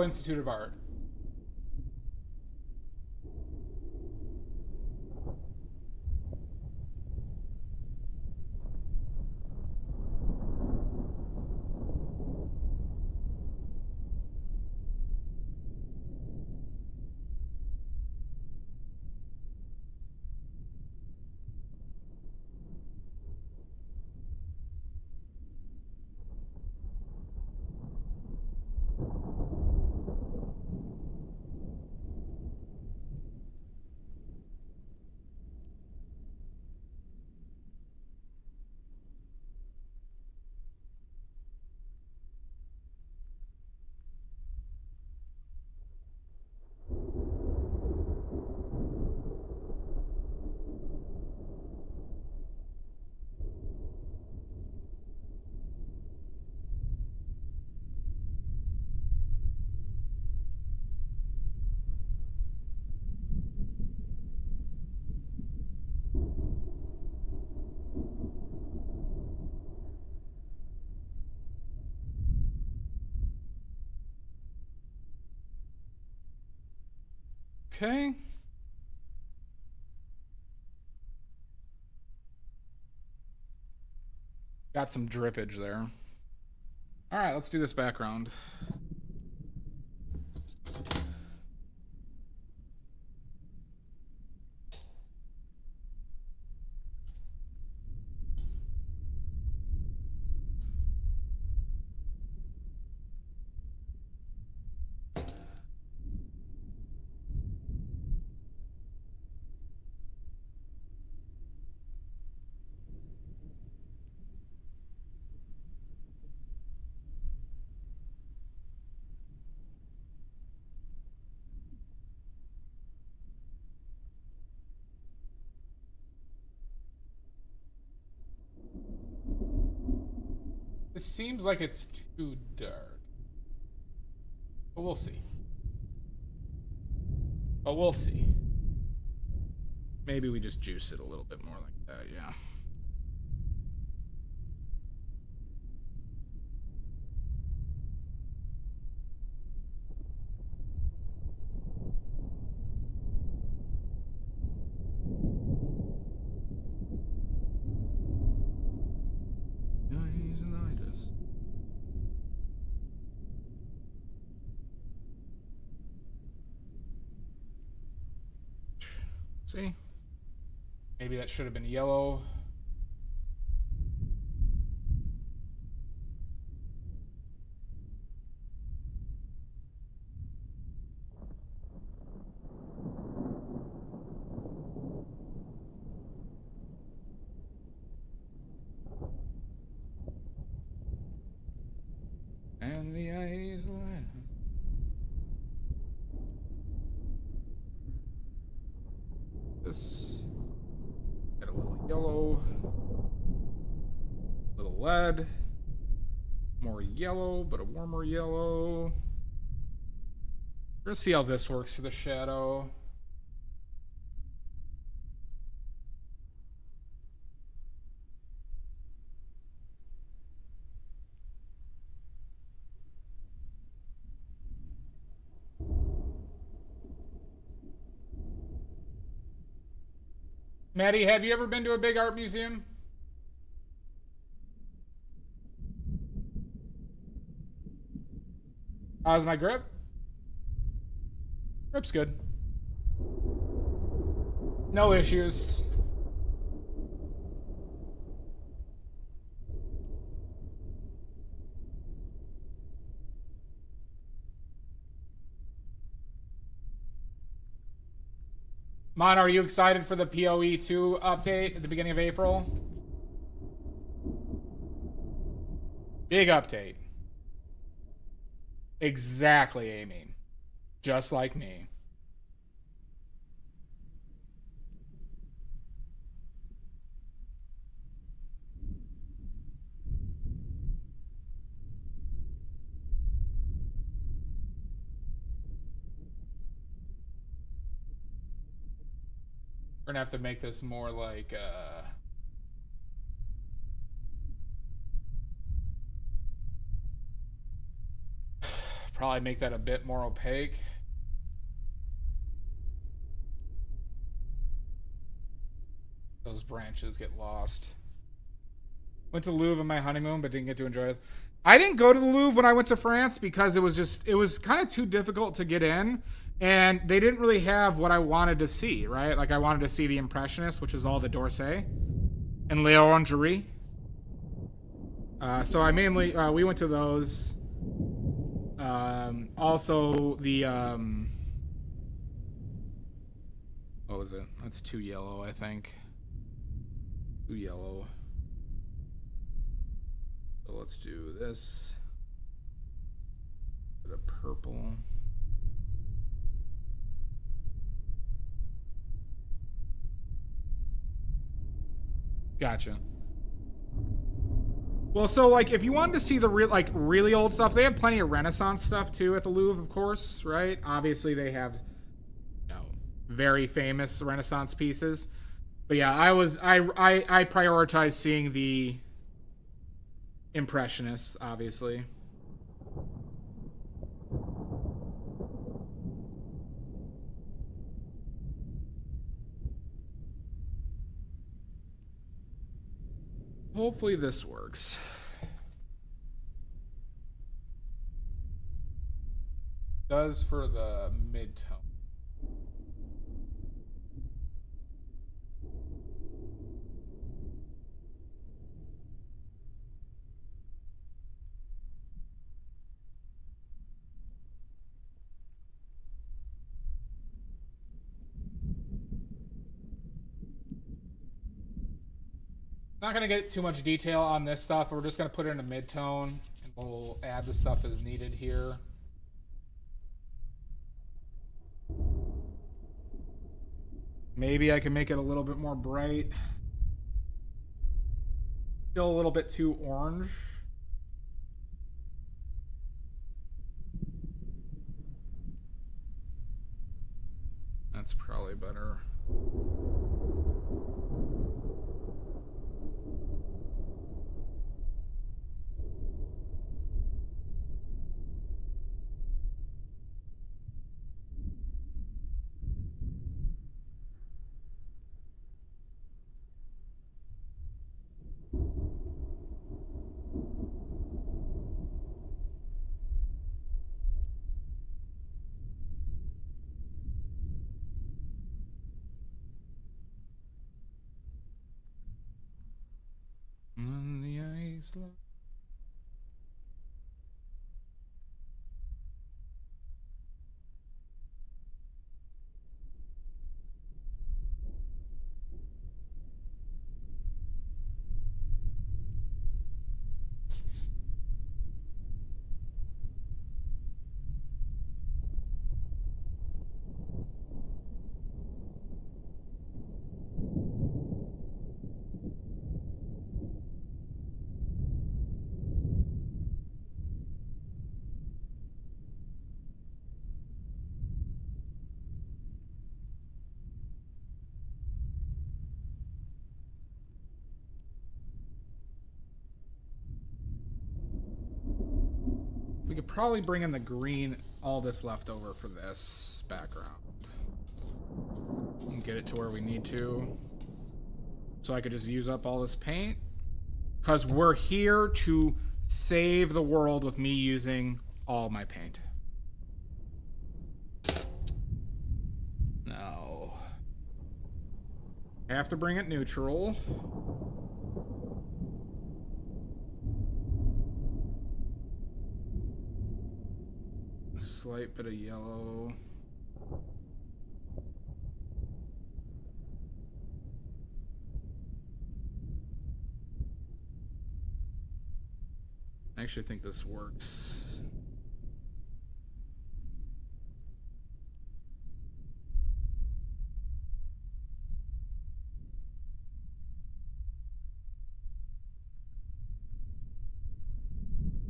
Institute of Art. Okay. Got some drippage there. All right, let's do this background. This seems like it's too dark. But we'll see. But we'll see. Maybe we just juice it a little bit more like that, yeah. See? Maybe that should have been yellow. And the eyes light up. This, get a little yellow, little lead, more yellow, but a warmer yellow. We're gonna see how this works for the shadow. Maddie, have you ever been to a big art museum? How's my grip? Grip's good. No issues. Mon, are you excited for the PoE 2 update at the beginning of April? Big update. Exactly, Amy. Just like me. We're gonna have to make this more like probably make that a bit more opaque. Those branches get lost. Went to the Louvre on my honeymoon, but didn't get to enjoy it. I didn't go to the Louvre when I went to France because it was kind of too difficult to get in. And they didn't really have what I wanted to see, right? Like I wanted to see the Impressionists, which is all the d'Orsay and L'Orangerie. So I mainly, we went to those. Also the, what was it? That's too yellow, I think. Too yellow. So let's do this. Bit of purple. Gotcha. Well, so like if you wanted to see the real, like really old stuff, they have plenty of Renaissance stuff too at the Louvre, of course, right? Obviously they have, you know, very famous Renaissance pieces. But yeah, I prioritized seeing the Impressionists, obviously. Hopefully this works. Does for the mid-tone. Not gonna get too much detail on this stuff. We're just gonna put it in a mid-tone, and we'll add the stuff as needed here. Maybe I can make it a little bit more bright. Still a little bit too orange. That's probably better. On the ice. We could probably bring in the green, all this left over for this background. And get it to where we need to. So I could just use up all this paint. Because we're here to save the world with me using all my paint. No. I have to bring it neutral. Slight bit of yellow. I actually think this works.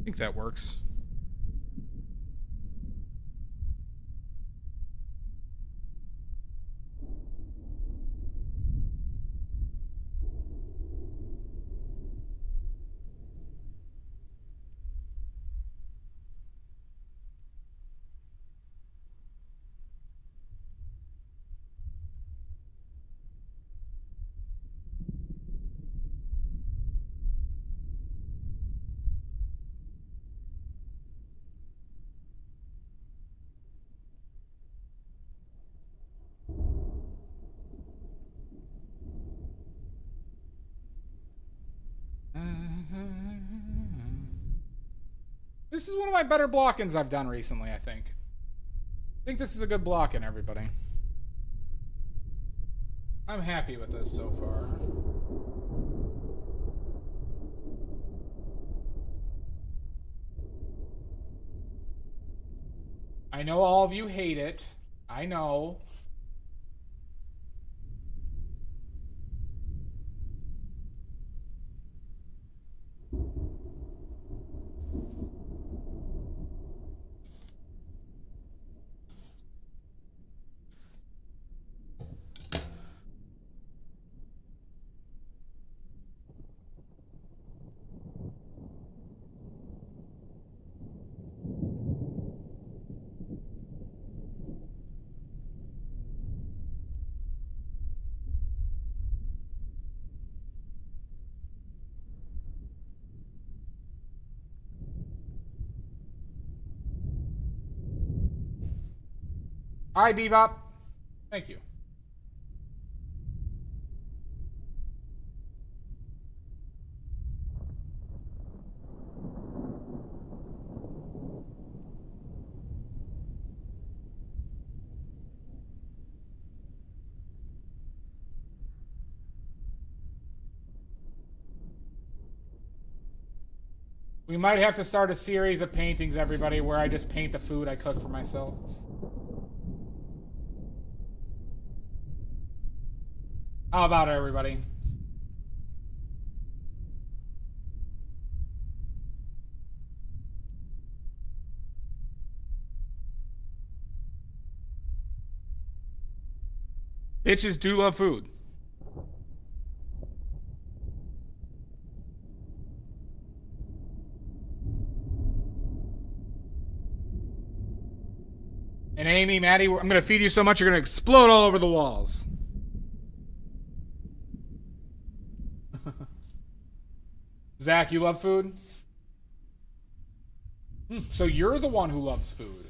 I think that works. This is one of my better block-ins I've done recently, I think. I think this is a good block-in, everybody. I'm happy with this so far. I know all of you hate it. I know. Hi, Bebop. Thank you. We might have to start a series of paintings, everybody, where I just paint the food I cook for myself. How about it, everybody? Bitches do love food. And Amy, Maddie, I'm gonna feed you so much you're gonna explode all over the walls. Zach, you love food? So you're the one who loves food.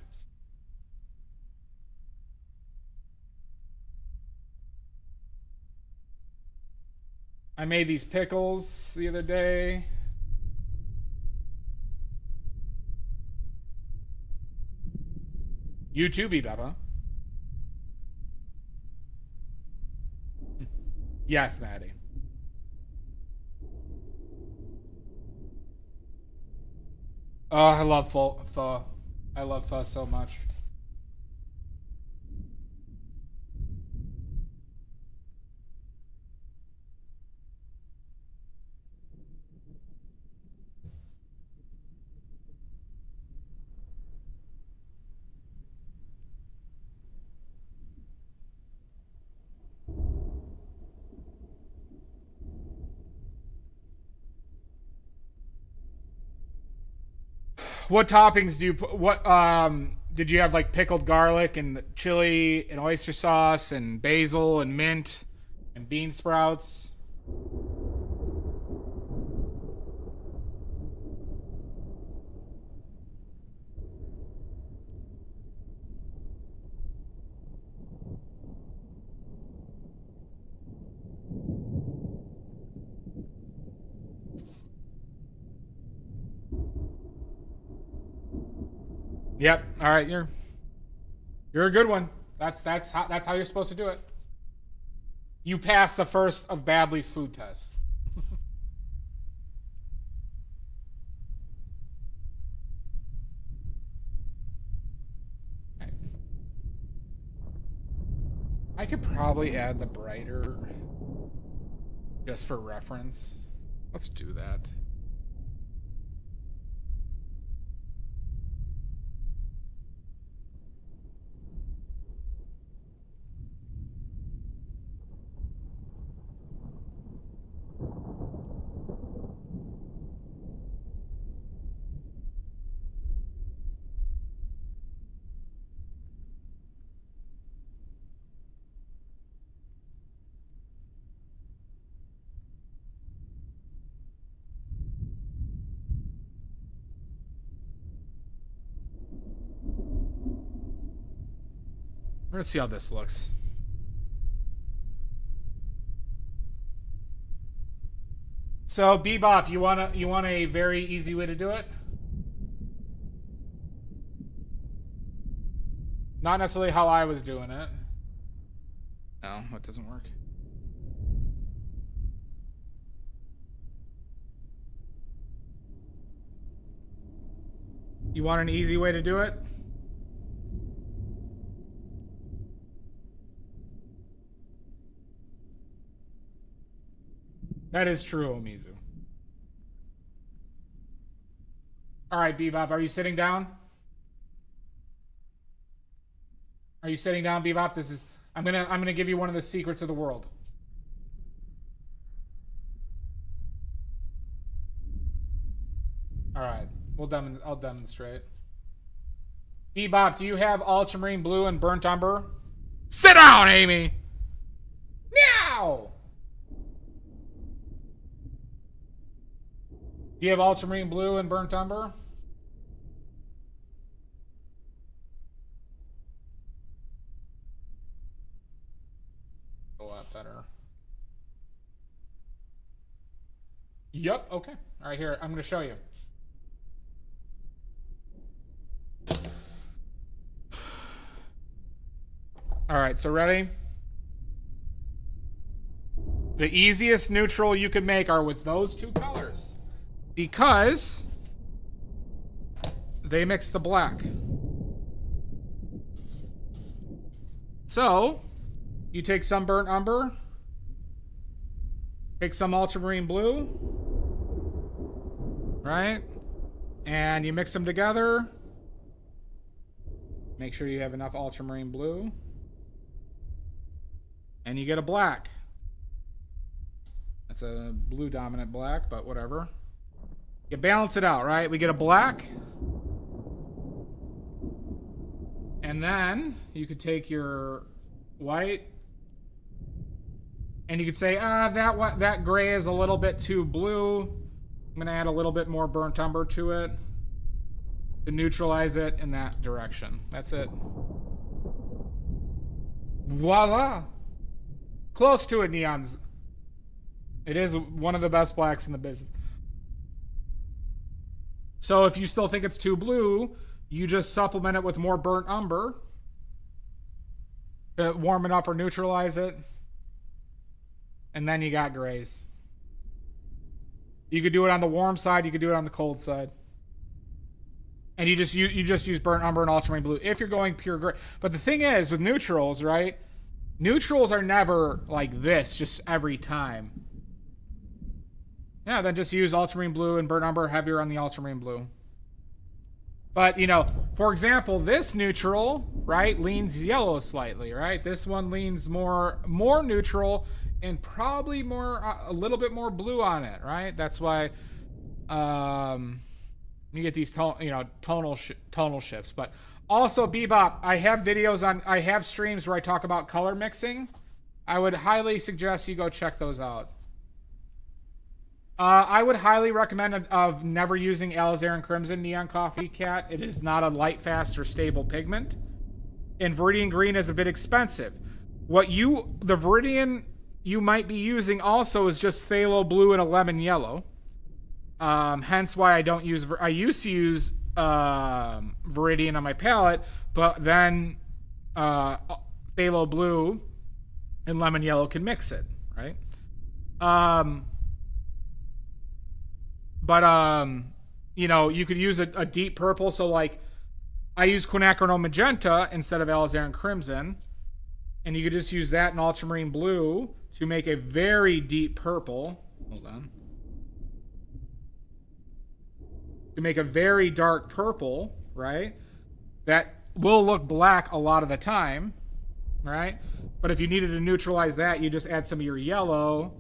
I made these pickles the other day. You too, Bebop. Yes, Maddie. Oh, I love pho. I love pho so much. What toppings do you put? What did you have, like pickled garlic and chili and oyster sauce and basil and mint and bean sprouts? Yep. All right, you're a good one. That's how you're supposed to do it. You passed the first of Badley's food test. I could probably add the brighter just for reference. Let's do that. We're gonna see how this looks. So Bebop, you want a very easy way to do it? Not necessarily how I was doing it. No, that doesn't work. You want an easy way to do it? That is true, Omizu. All right, Bebop, are you sitting down? Are you sitting down, Bebop? This is I'm gonna give you one of the secrets of the world. All right, I'll demonstrate. Bebop, do you have ultramarine blue and burnt umber? Sit down, Amy. Now. Do you have ultramarine blue and burnt umber? A lot better. Yep, okay. All right, here, I'm going to show you. All right, so ready? The easiest neutral you could make are with those two colors. Because they mix the black. So, you take some burnt umber, take some ultramarine blue, right? And you mix them together. Make sure you have enough ultramarine blue. And you get a black. That's a blue dominant black, but whatever. You balance it out, right? We get a black. And then you could take your white. And you could say, that gray is a little bit too blue. I'm going to add a little bit more burnt umber to it to neutralize it in that direction. That's it. Voila! Close to it, Neons. It is one of the best blacks in the business. So if you still think it's too blue, you just supplement it with more burnt umber. Warm it up or neutralize it. And then you got grays. You could do it on the warm side. You could do it on the cold side. And you just use burnt umber and ultramarine blue if you're going pure gray. But the thing is, with neutrals, right? Neutrals are never like this, just every time. Yeah, then just use ultramarine blue and burnt umber heavier on the ultramarine blue. But, you know, for example, this neutral, right, leans yellow slightly, right? This one leans more neutral and probably a little bit more blue on it, right? That's why you get these tonal shifts. But also, Bebop, I have streams where I talk about color mixing. I would highly suggest you go check those out. I would highly recommend of never using alizarin crimson neon coffee cat. It is not a light, fast, or stable pigment. And Viridian green is a bit expensive. The Viridian you might be using also is just phthalo blue and a lemon yellow. Hence why I don't use. I used to use Viridian on my palette, but then phthalo blue and lemon yellow can mix it, right? You know, you could use a deep purple. So, like, I use quinacridone magenta instead of alizarin crimson. And you could just use that in ultramarine blue to make a very deep purple. Hold on. To make a very dark purple, right? That will look black a lot of the time, right? But if you needed to neutralize that, you just add some of your yellow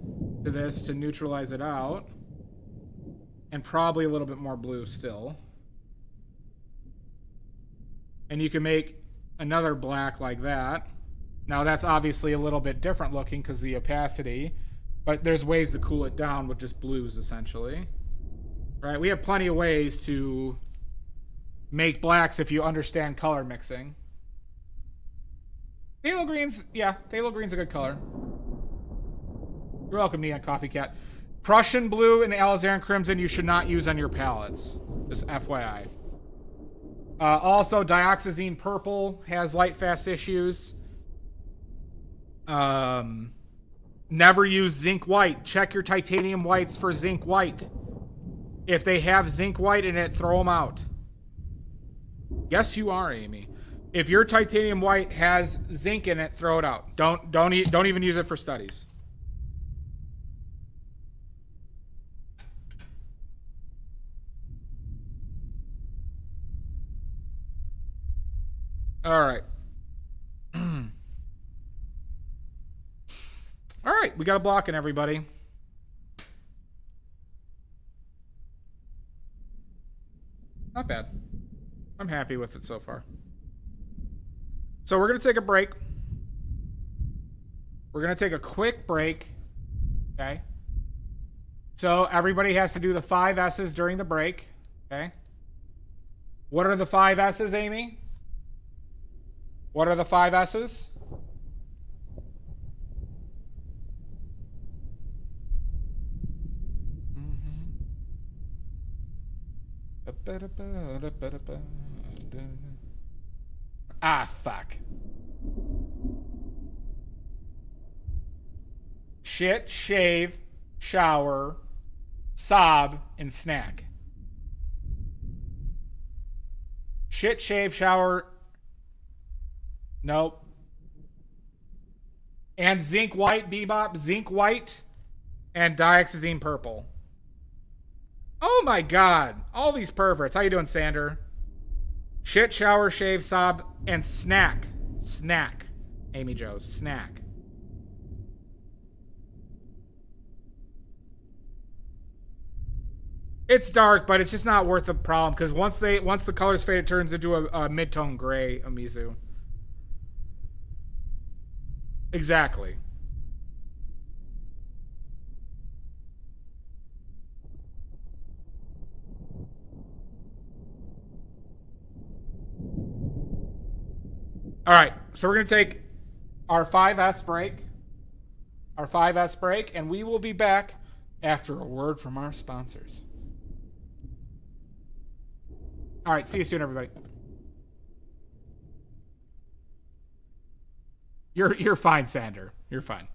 to this to neutralize it out. And probably a little bit more blue still. And you can make another black like that. Now that's obviously a little bit different looking because of the opacity. But there's ways to cool it down with just blues, essentially. Right? We have plenty of ways to make blacks if you understand color mixing. Phthalo green's, yeah, phthalo green's a good color. You're welcome, Neon Coffee Cat. Prussian blue and alizarin crimson you should not use on your palettes. Just FYI. Also, dioxazine purple has light fast issues. Never use zinc white. Check your titanium whites for zinc white. If they have zinc white in it, throw them out. Yes, you are, Amy. If your titanium white has zinc in it, throw it out. Don't even use it for studies. All right. All right, we got a block in everybody. Not bad. I'm happy with it so far. So we're going to take a break. We're going to take a quick break. Okay. So everybody has to do the 5 S's during the break. Okay. What are the 5 S's, Amy? What are the 5 S's? Ah, fuck. Shit, shave, shower, sob, and snack. Shit, shave, shower. Nope. And zinc white, Bebop. Zinc white and dioxazine purple. Oh my god. All these perverts. How you doing, Sander? Shit, shower, shave, sob, and snack. Snack. Amy Jo, snack. It's dark, but it's just not worth the problem because once the colors fade, it turns into a mid-tone gray Amizu. Exactly. All right, so we're going to take our 5S break. Our 5S break, and we will be back after a word from our sponsors. All right, see you soon, everybody. You're fine, Sander. You're fine.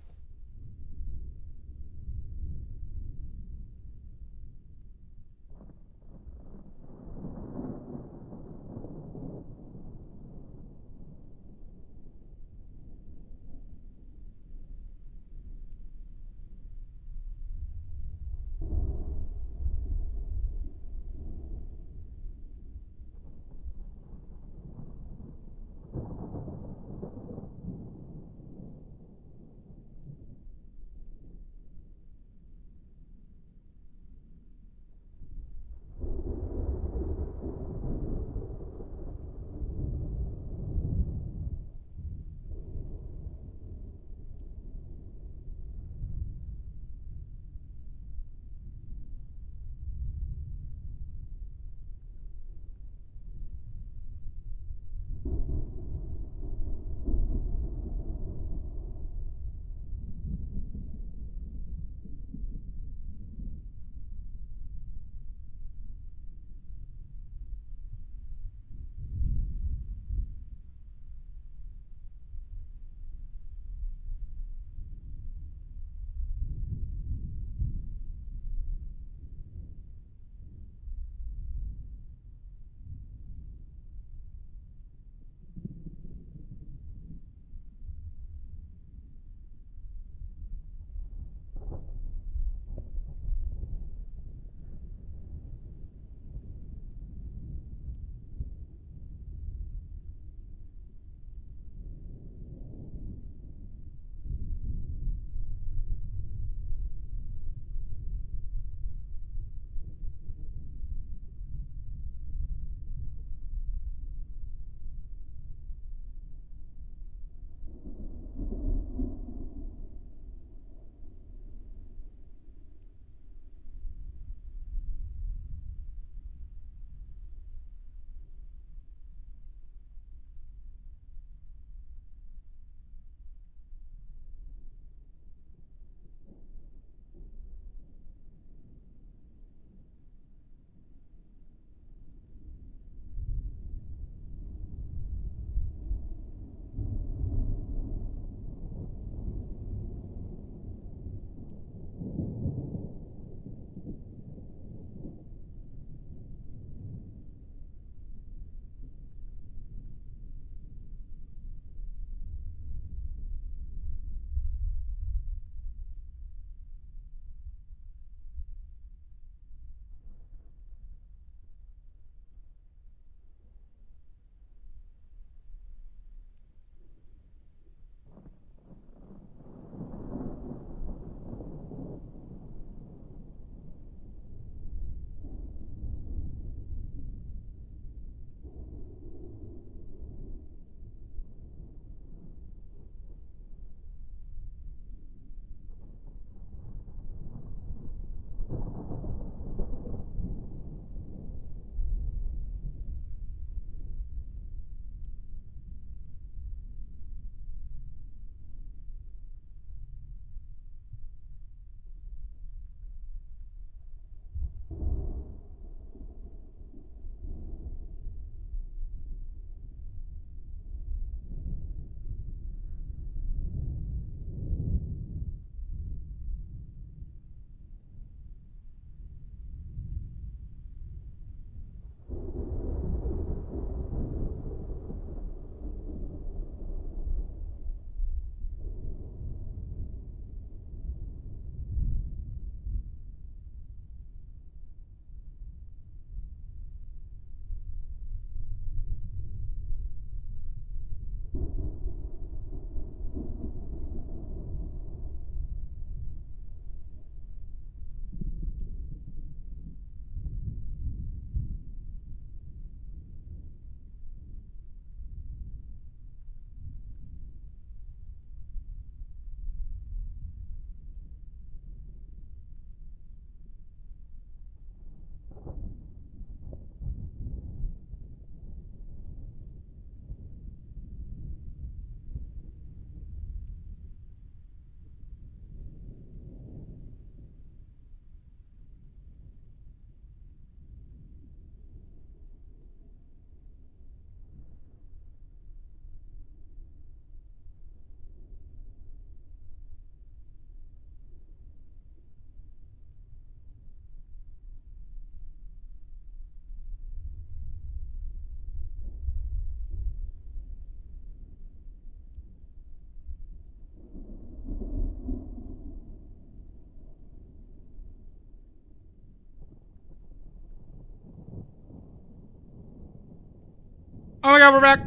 Oh my god, we're back.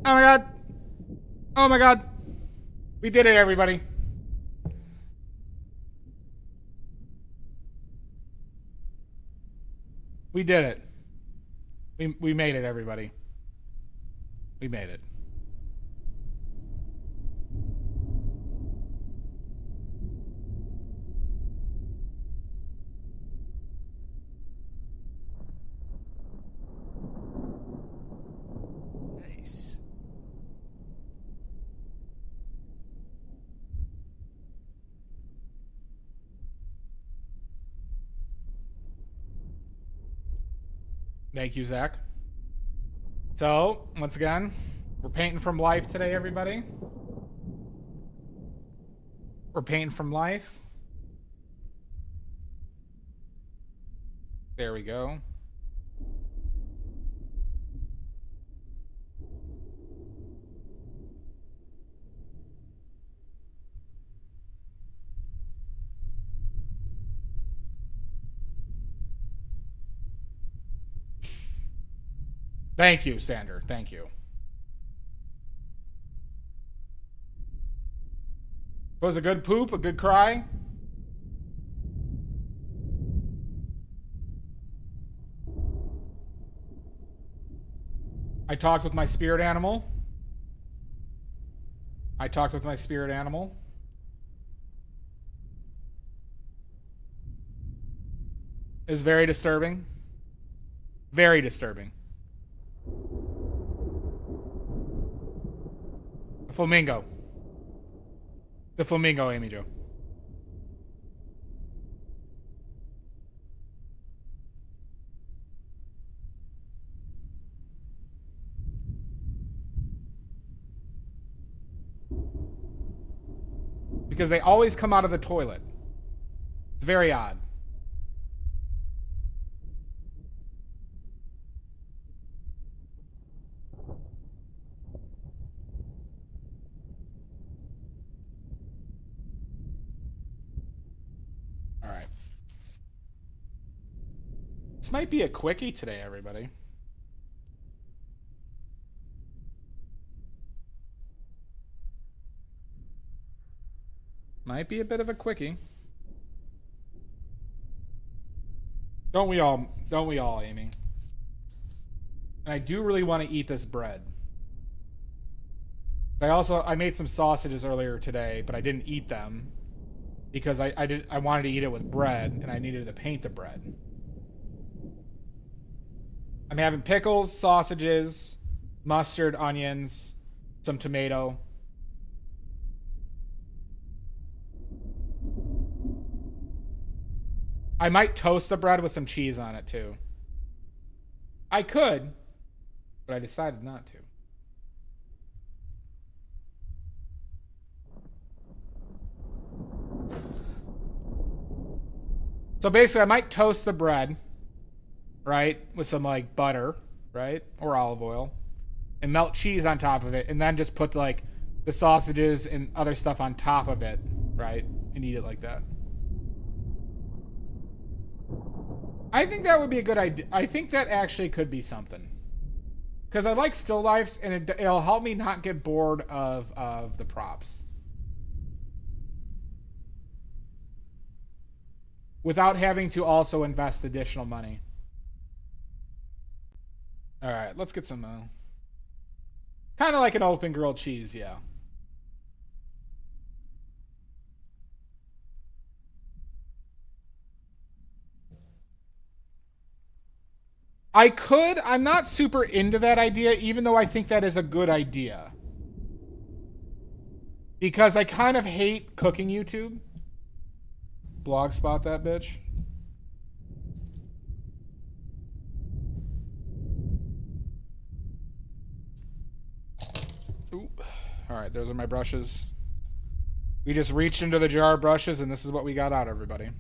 Oh my god. Oh my god. We did it, everybody. We did it. We made it, everybody. We made it. Nice. Thank you, Zach. So, once again, we're painting from life today, everybody. We're painting from life. There we go. Thank you, Sander. Thank you. Was a good poop, a good cry? I talked with my spirit animal. I talked with my spirit animal. It's very disturbing. Very disturbing. A flamingo. The flamingo, Amy Jo. Because they always come out of the toilet. It's very odd. All right. This might be a quickie today, everybody. Might be a bit of a quickie. Don't we all, Amy? And I do really want to eat this bread. I made some sausages earlier today, but I didn't eat them because I wanted to eat it with bread and I needed to paint the bread. I'm having pickles, sausages, mustard, onions, some tomato. I might toast the bread with some cheese on it too. I could, but I decided not to. So basically, I might toast the bread, right, with some like butter, right, or olive oil, and melt cheese on top of it, and then just put like the sausages and other stuff on top of it, right, and eat it like that. I think that would be a good idea. I think that actually could be something. Because I like still lifes, and it'll help me not get bored of the props. Without having to also invest additional money. Alright, let's get some... kind of like an open grilled cheese, yeah. I could. I'm not super into that idea, even though I think that is a good idea. Because I kind of hate cooking YouTube. Blogspot that bitch. Ooh. Alright, those are my brushes. We just reached into the jar of brushes, and this is what we got out, everybody.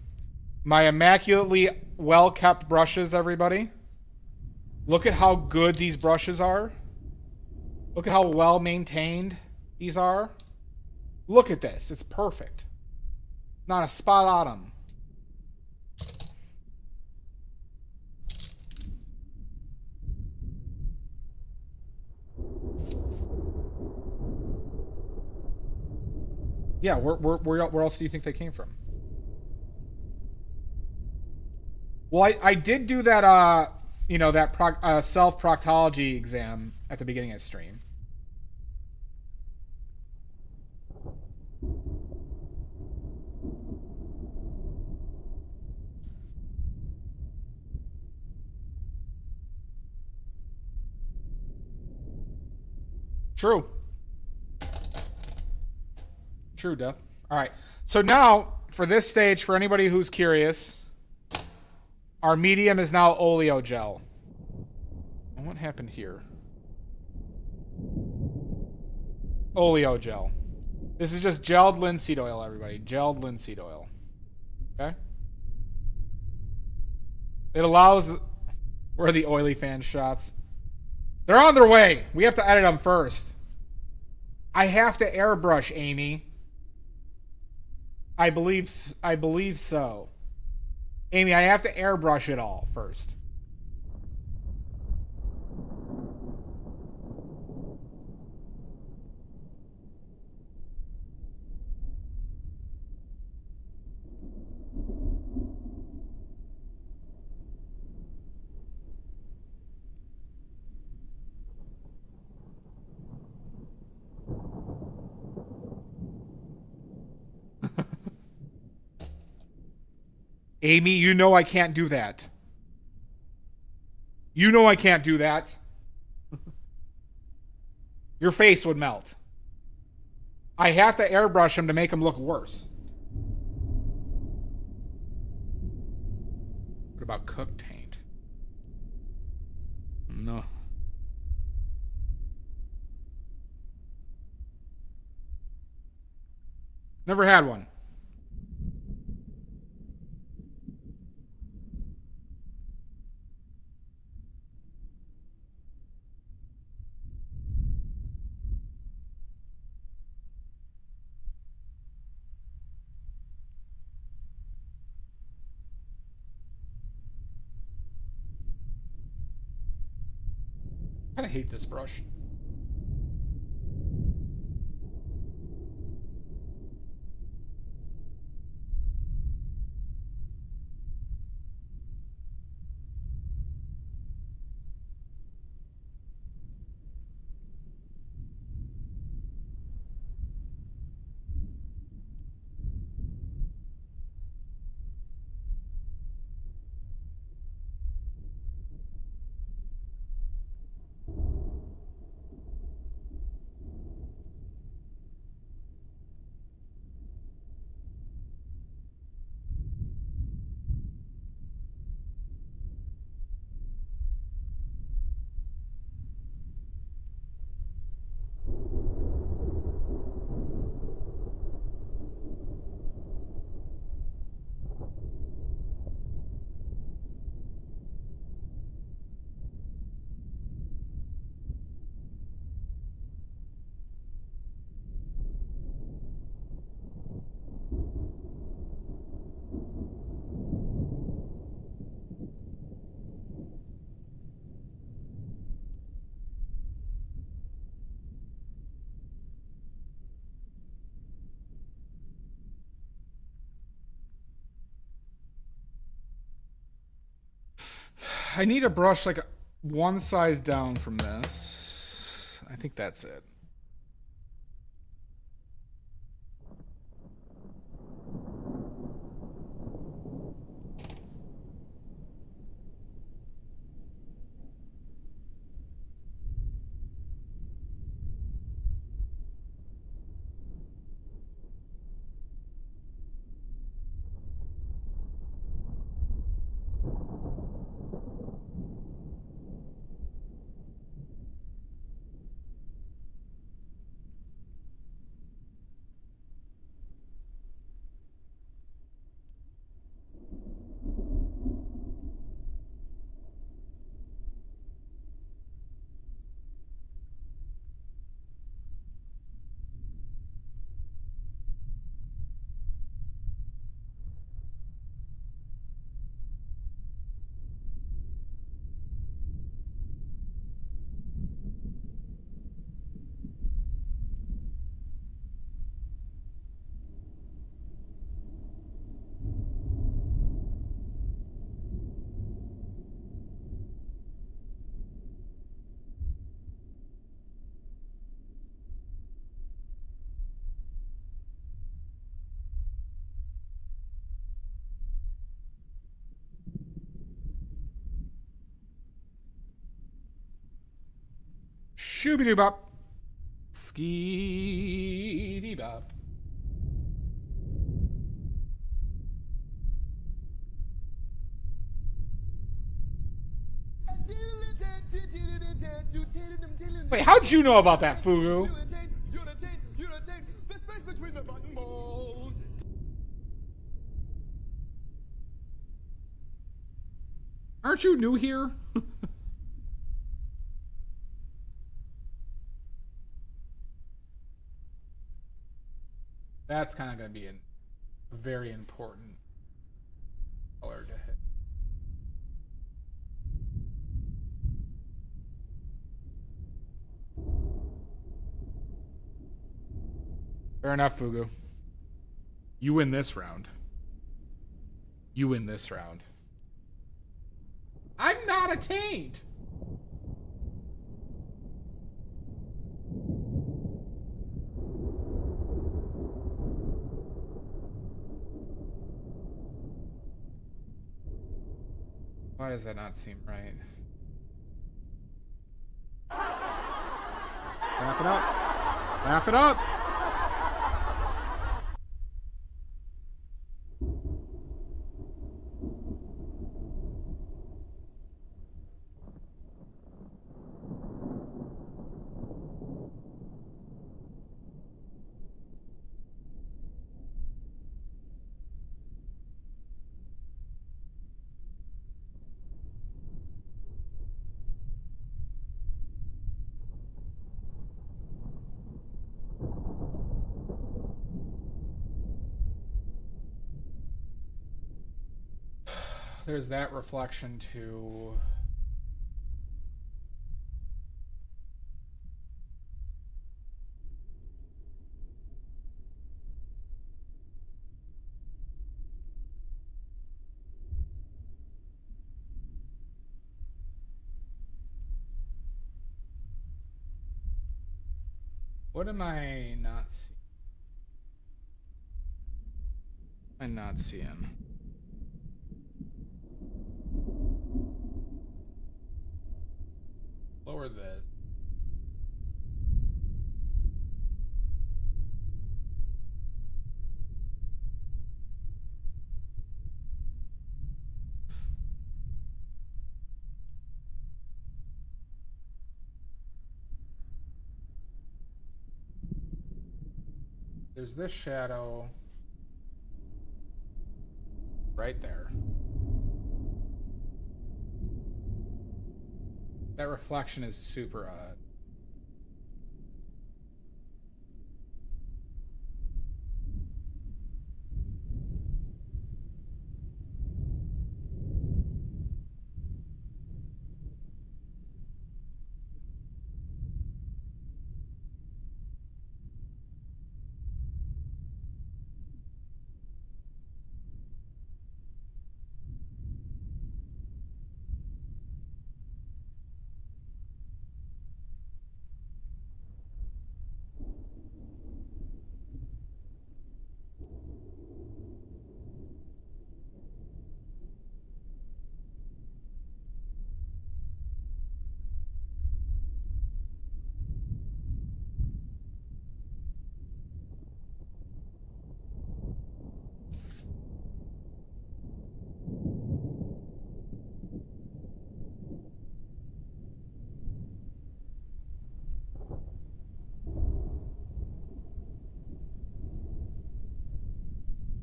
My immaculately well-kept brushes, everybody. Look at how good these brushes are. Look at how well maintained these are. Look at this. It's perfect. Not a spot on them. Yeah, where else do you think they came from? Well, I did do that, you know, that self-proctology exam at the beginning of the stream. True. True, Death. All right. So now, for this stage, for anybody who's curious, our medium is now oleo gel. And what happened here? Oleo gel. This is just gelled linseed oil, everybody. Gelled linseed oil. Okay? It allows... Where are the oily fan shots? They're on their way. We have to edit them first. I have to airbrush, Amy. I believe so. Amy, I have to airbrush it all first. Amy, you know I can't do that. You know I can't do that. Your face would melt. I have to airbrush him to make him look worse. What about cooked taint? No. Never had one. I kind of hate this brush. I need a brush like one size down from this. I think that's it. Shooby doo bop. Skeety bop. Wait, how'd you know about that, Fugu? Aren't you new here? That's kind of going to be a very important color to hit. Fair enough, Fugu. You win this round. You win this round. I'm not a taint. Why does that not seem right? Laugh it up. Laugh it up. There's that reflection too. What am I not seeing? I'm not seeing. Lower this. There's this shadow right there. That reflection is super odd.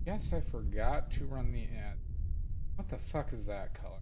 Guess I forgot to run the ad. What the fuck is that color?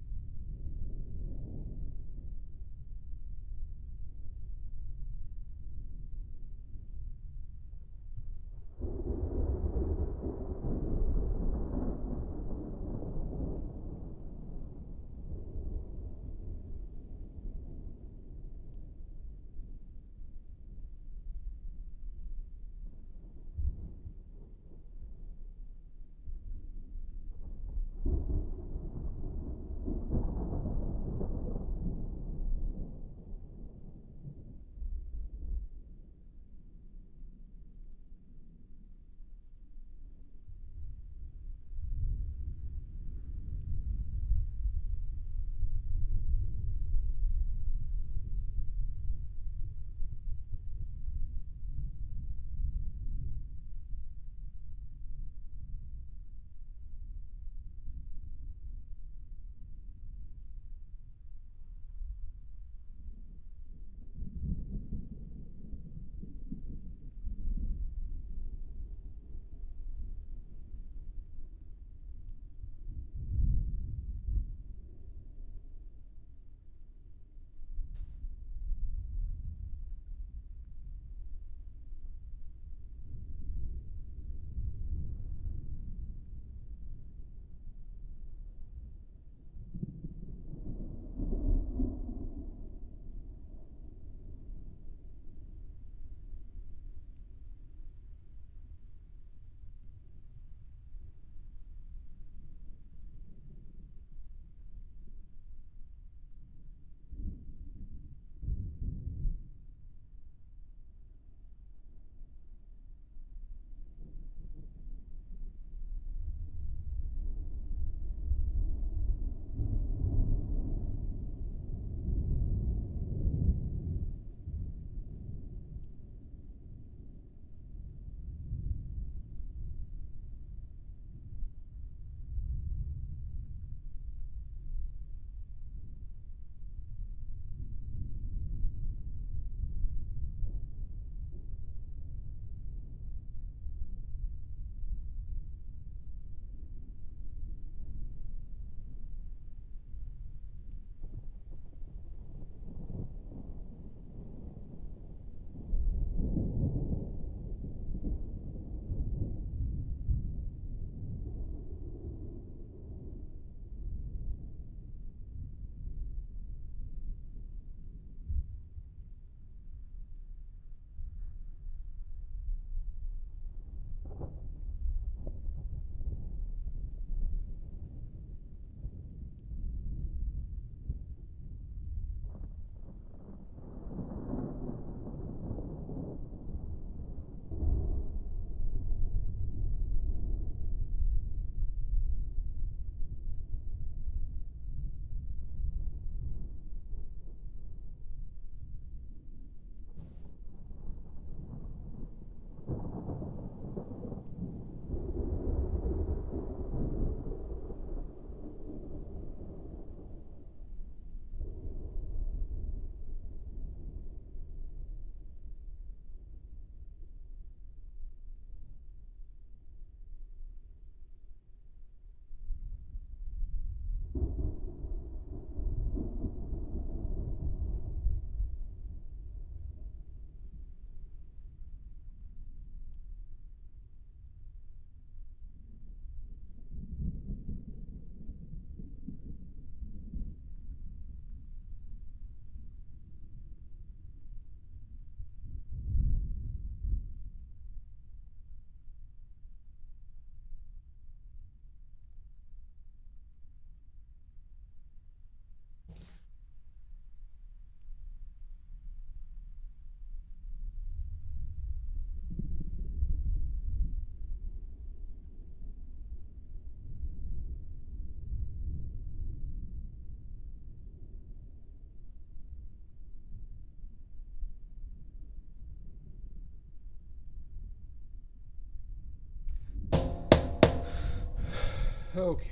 Okay.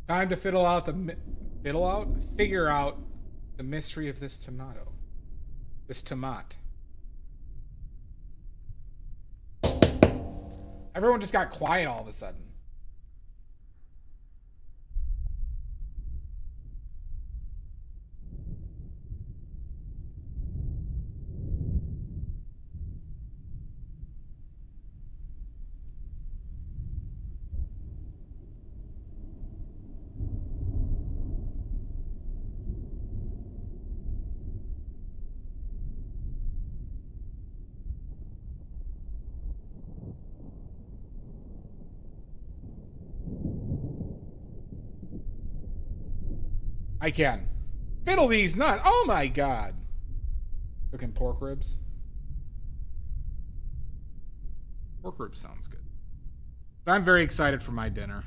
Time to figure out the mystery of this tomato. This tomat. Everyone just got quiet all of a sudden. I can. Fiddle these nuts. Oh my god. Cooking pork ribs. Pork ribs sounds good. But I'm very excited for my dinner.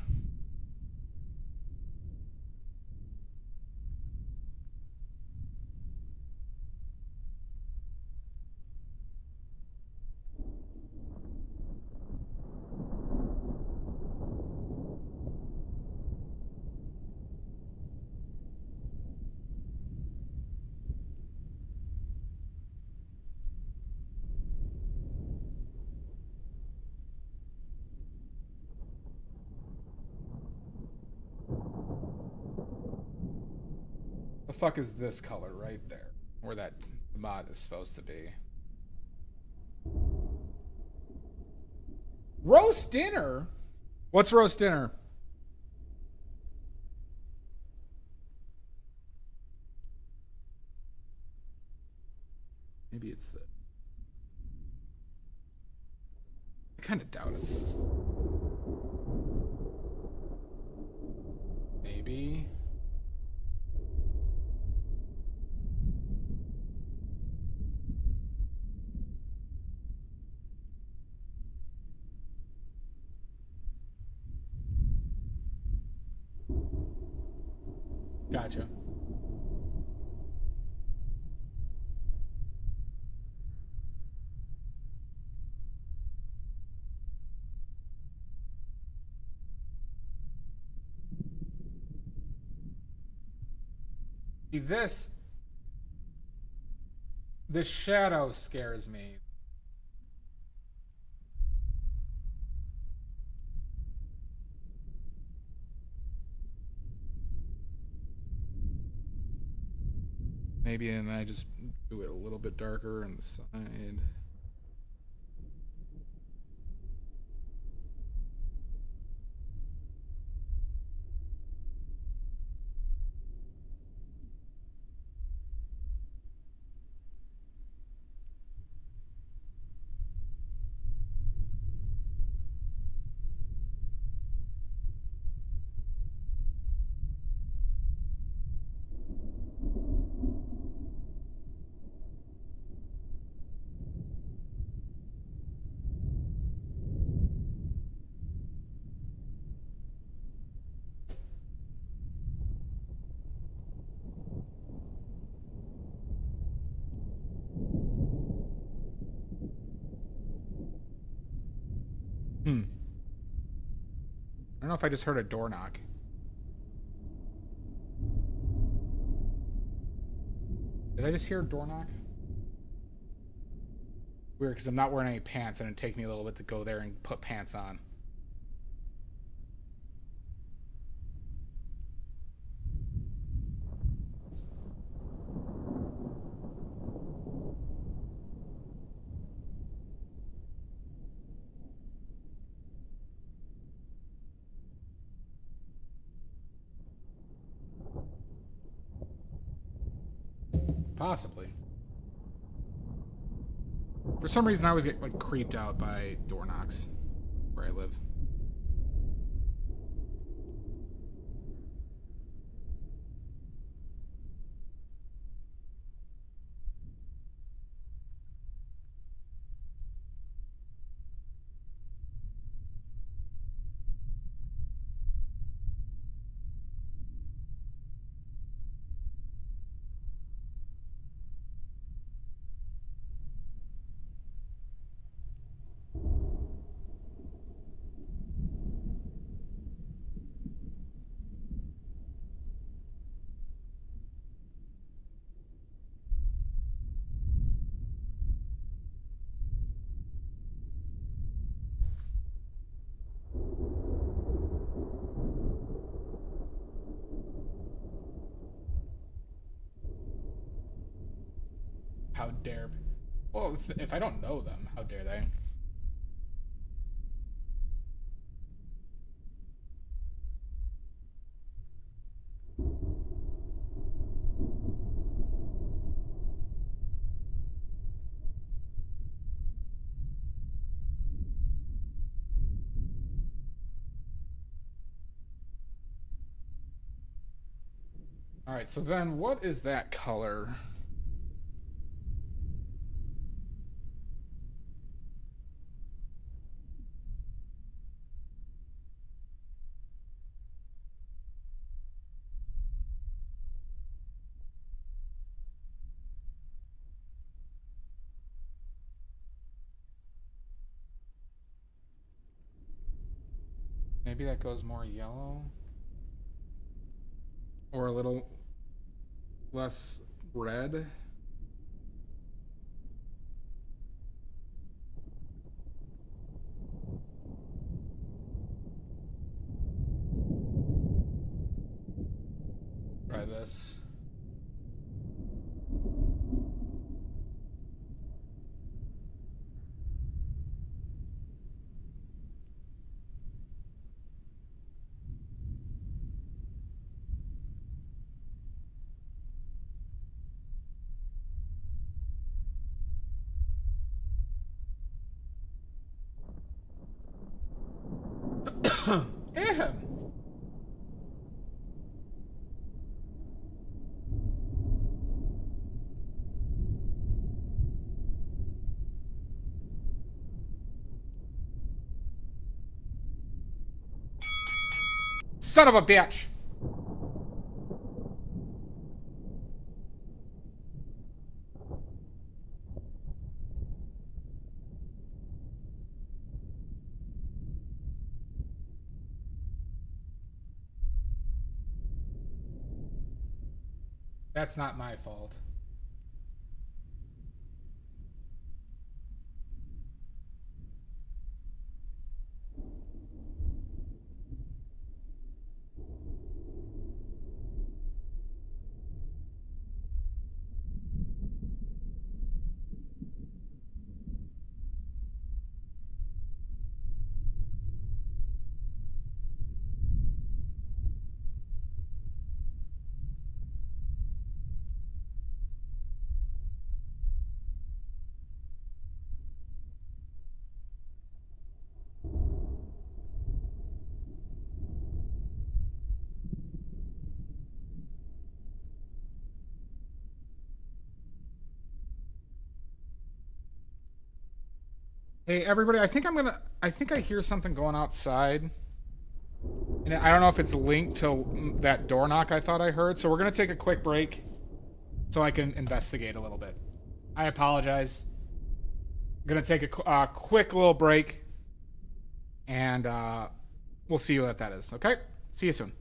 The fuck is this color right there? Where that mod is supposed to be. Roast dinner? What's roast dinner? Maybe it's the... I kind of doubt it's this. Maybe... Gotcha. See, this shadow scares me. Maybe then I just do it a little bit darker on the side. I don't know if I just heard a door knock. Did I just hear a door knock? Weird, because I'm not wearing any pants and it'd take me a little bit to go there and put pants on. Possibly. For some reason, I always get like creeped out by door knocks where I live. How dare... Well, if I don't know them, how dare they? Alright, so then what is that color? Maybe that goes more yellow? Or a little less red? Try this. Ahem. Son of a bitch! That's not my fault. Hey, everybody, I think I hear something going outside. And I don't know if it's linked to that door knock I thought I heard, so we're gonna take a quick break so I can investigate a little bit. I apologize. I'm gonna take a quick little break, and we'll see what that is, okay? See you soon.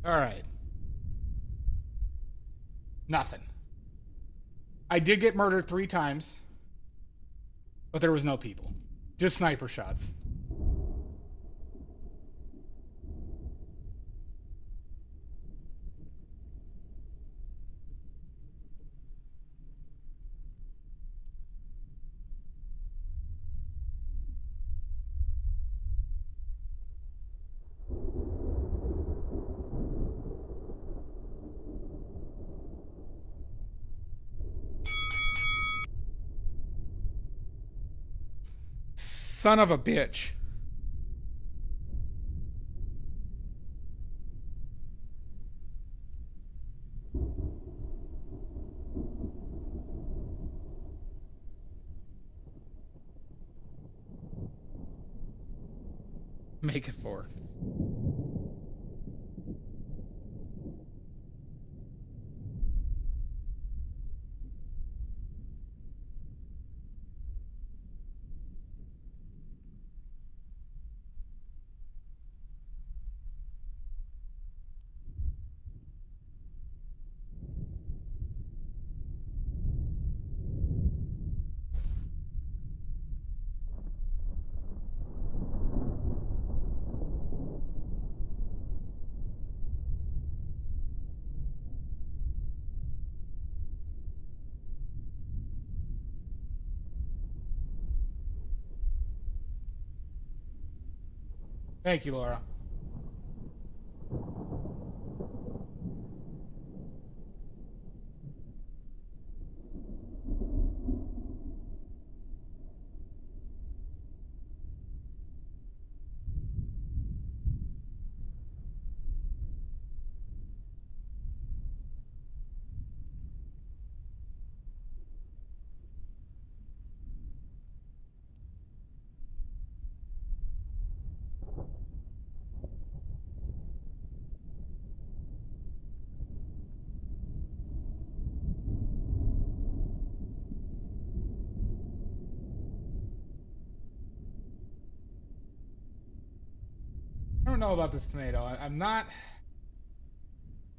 All right. Nothing. I did get murdered 3 times, but there was no people. Just sniper shots. Son of a bitch. Make it 4. Thank you, Laura. I don't know about this tomato. I'm not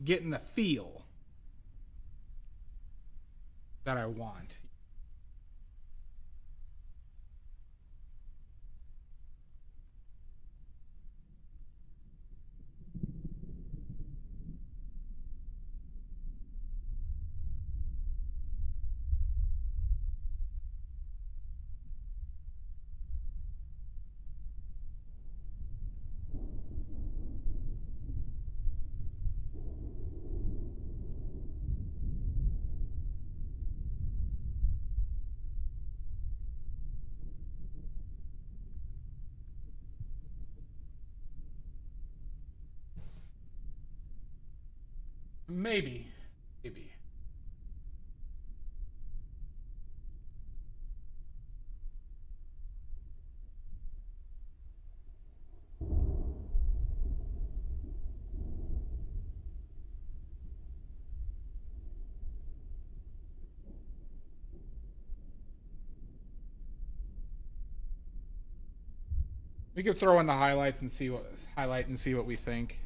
getting the feel that I want. Maybe. Maybe. We could throw in the highlights and see what we think.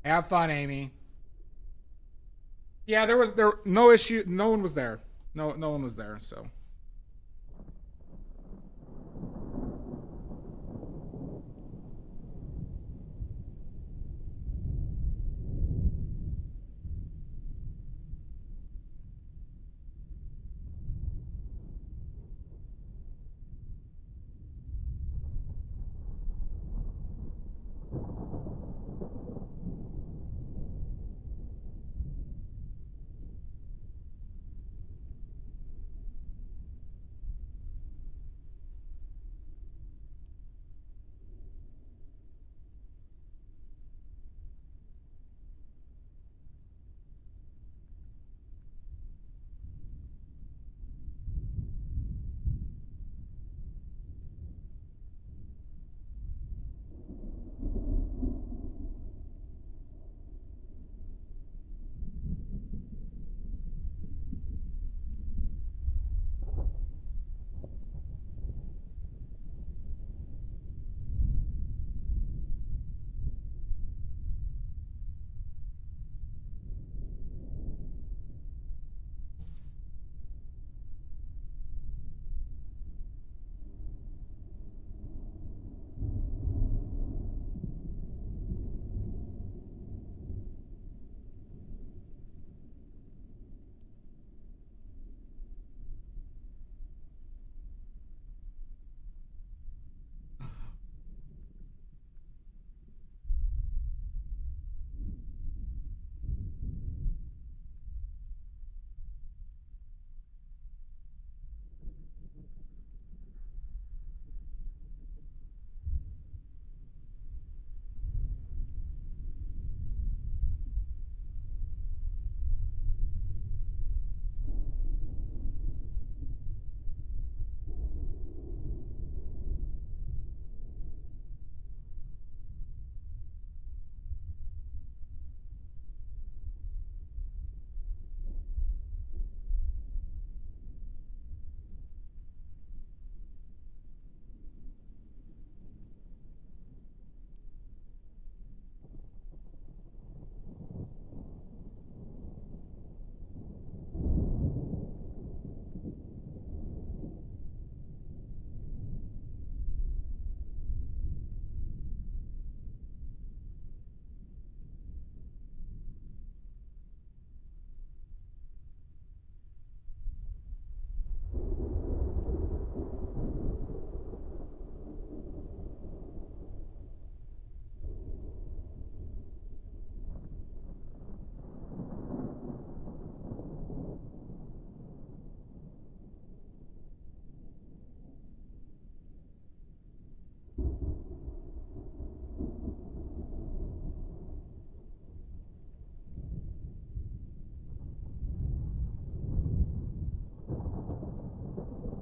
Have fun, Amy. Yeah, there was no issue. No one was there. No one was there. So.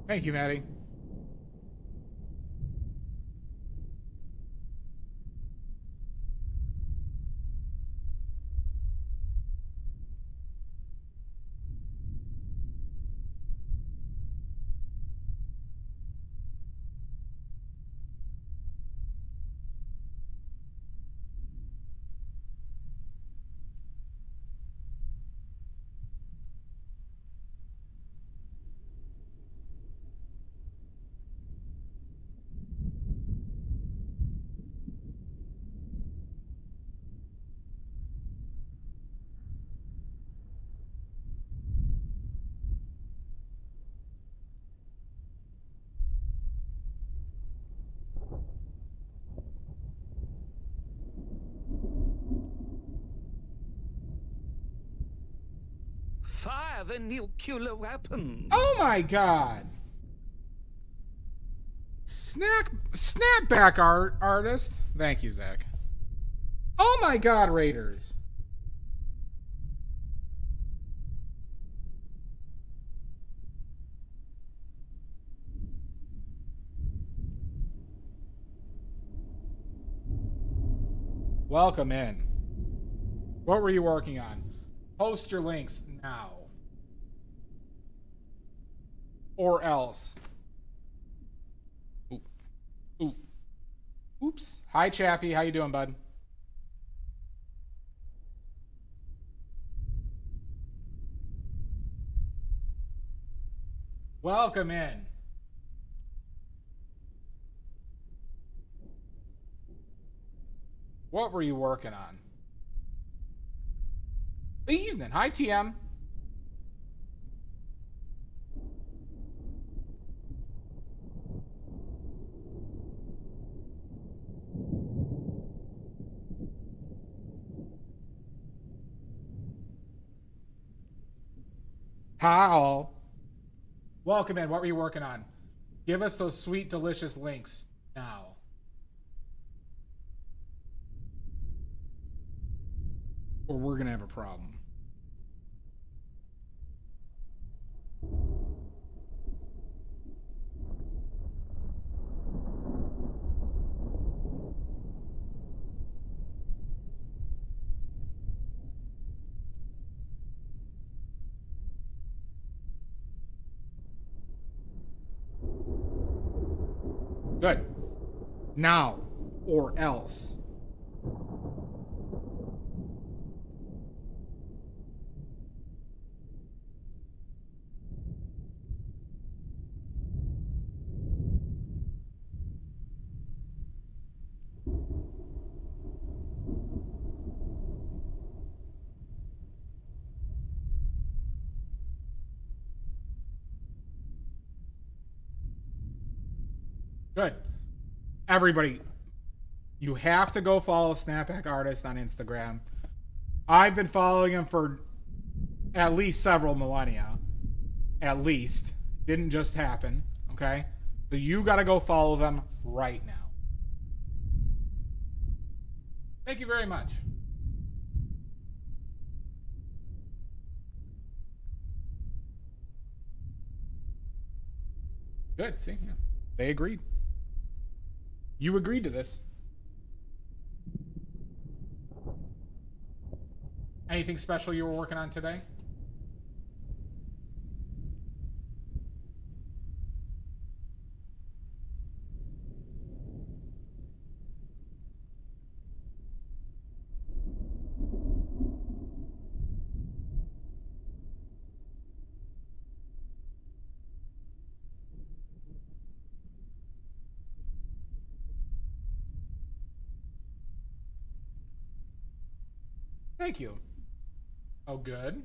Thank you, Maddie. Fire the nuclear weapons. Oh my god. Snapback artist. Thank you, Zach. Oh my god, Raiders. Welcome in. What were you working on? Post your links now. Or else. Ooh. Ooh. Oops. Hi, Chappie. How you doing, bud? Welcome in. What were you working on? Evening. Hi, TM. Hi, all. Welcome in. What were you working on? Give us those sweet, delicious links now. Or we're going to have a problem. Good. Now or else. Good. Everybody, you have to go follow Snapback Artist on Instagram. I've been following him for at least several millennia. At least. Didn't just happen. Okay? So you got to go follow them right now. Thank you very much. Good. See? Yeah. They agreed. You agreed to this. Anything special you were working on today? Thank you. Oh, good.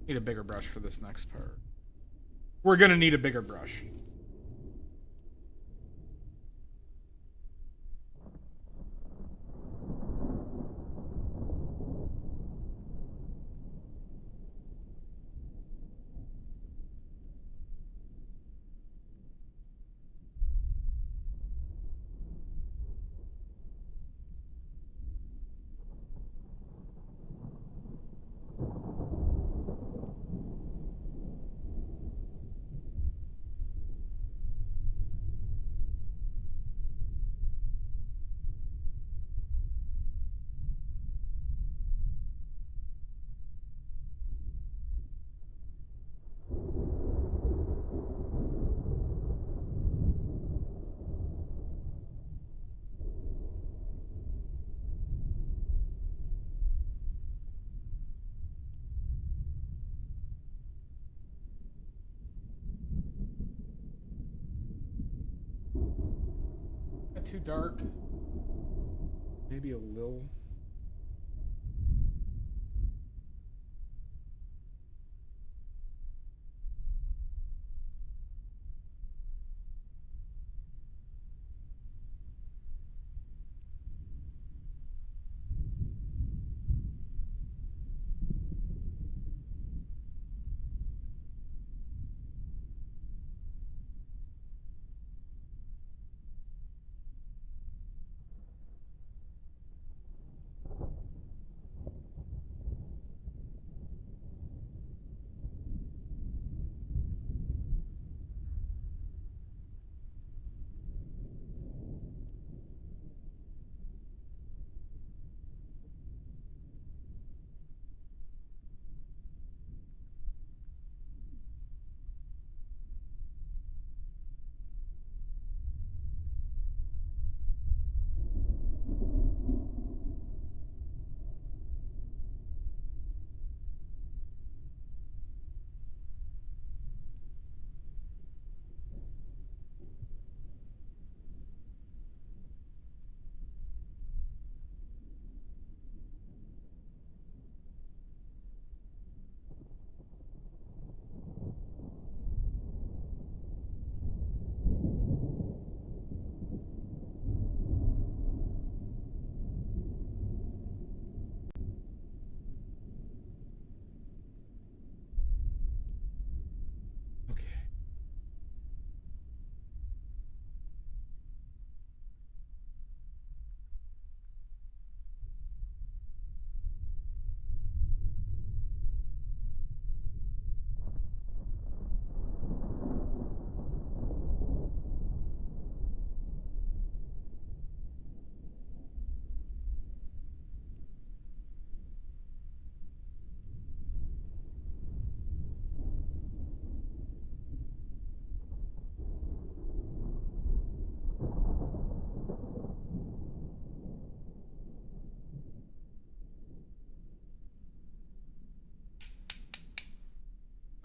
Need a bigger brush for this next part. We're gonna need a bigger brush. Too dark. Maybe a little.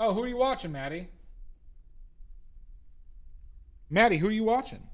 Oh, who are you watching, Maddie? Maddie, who are you watching?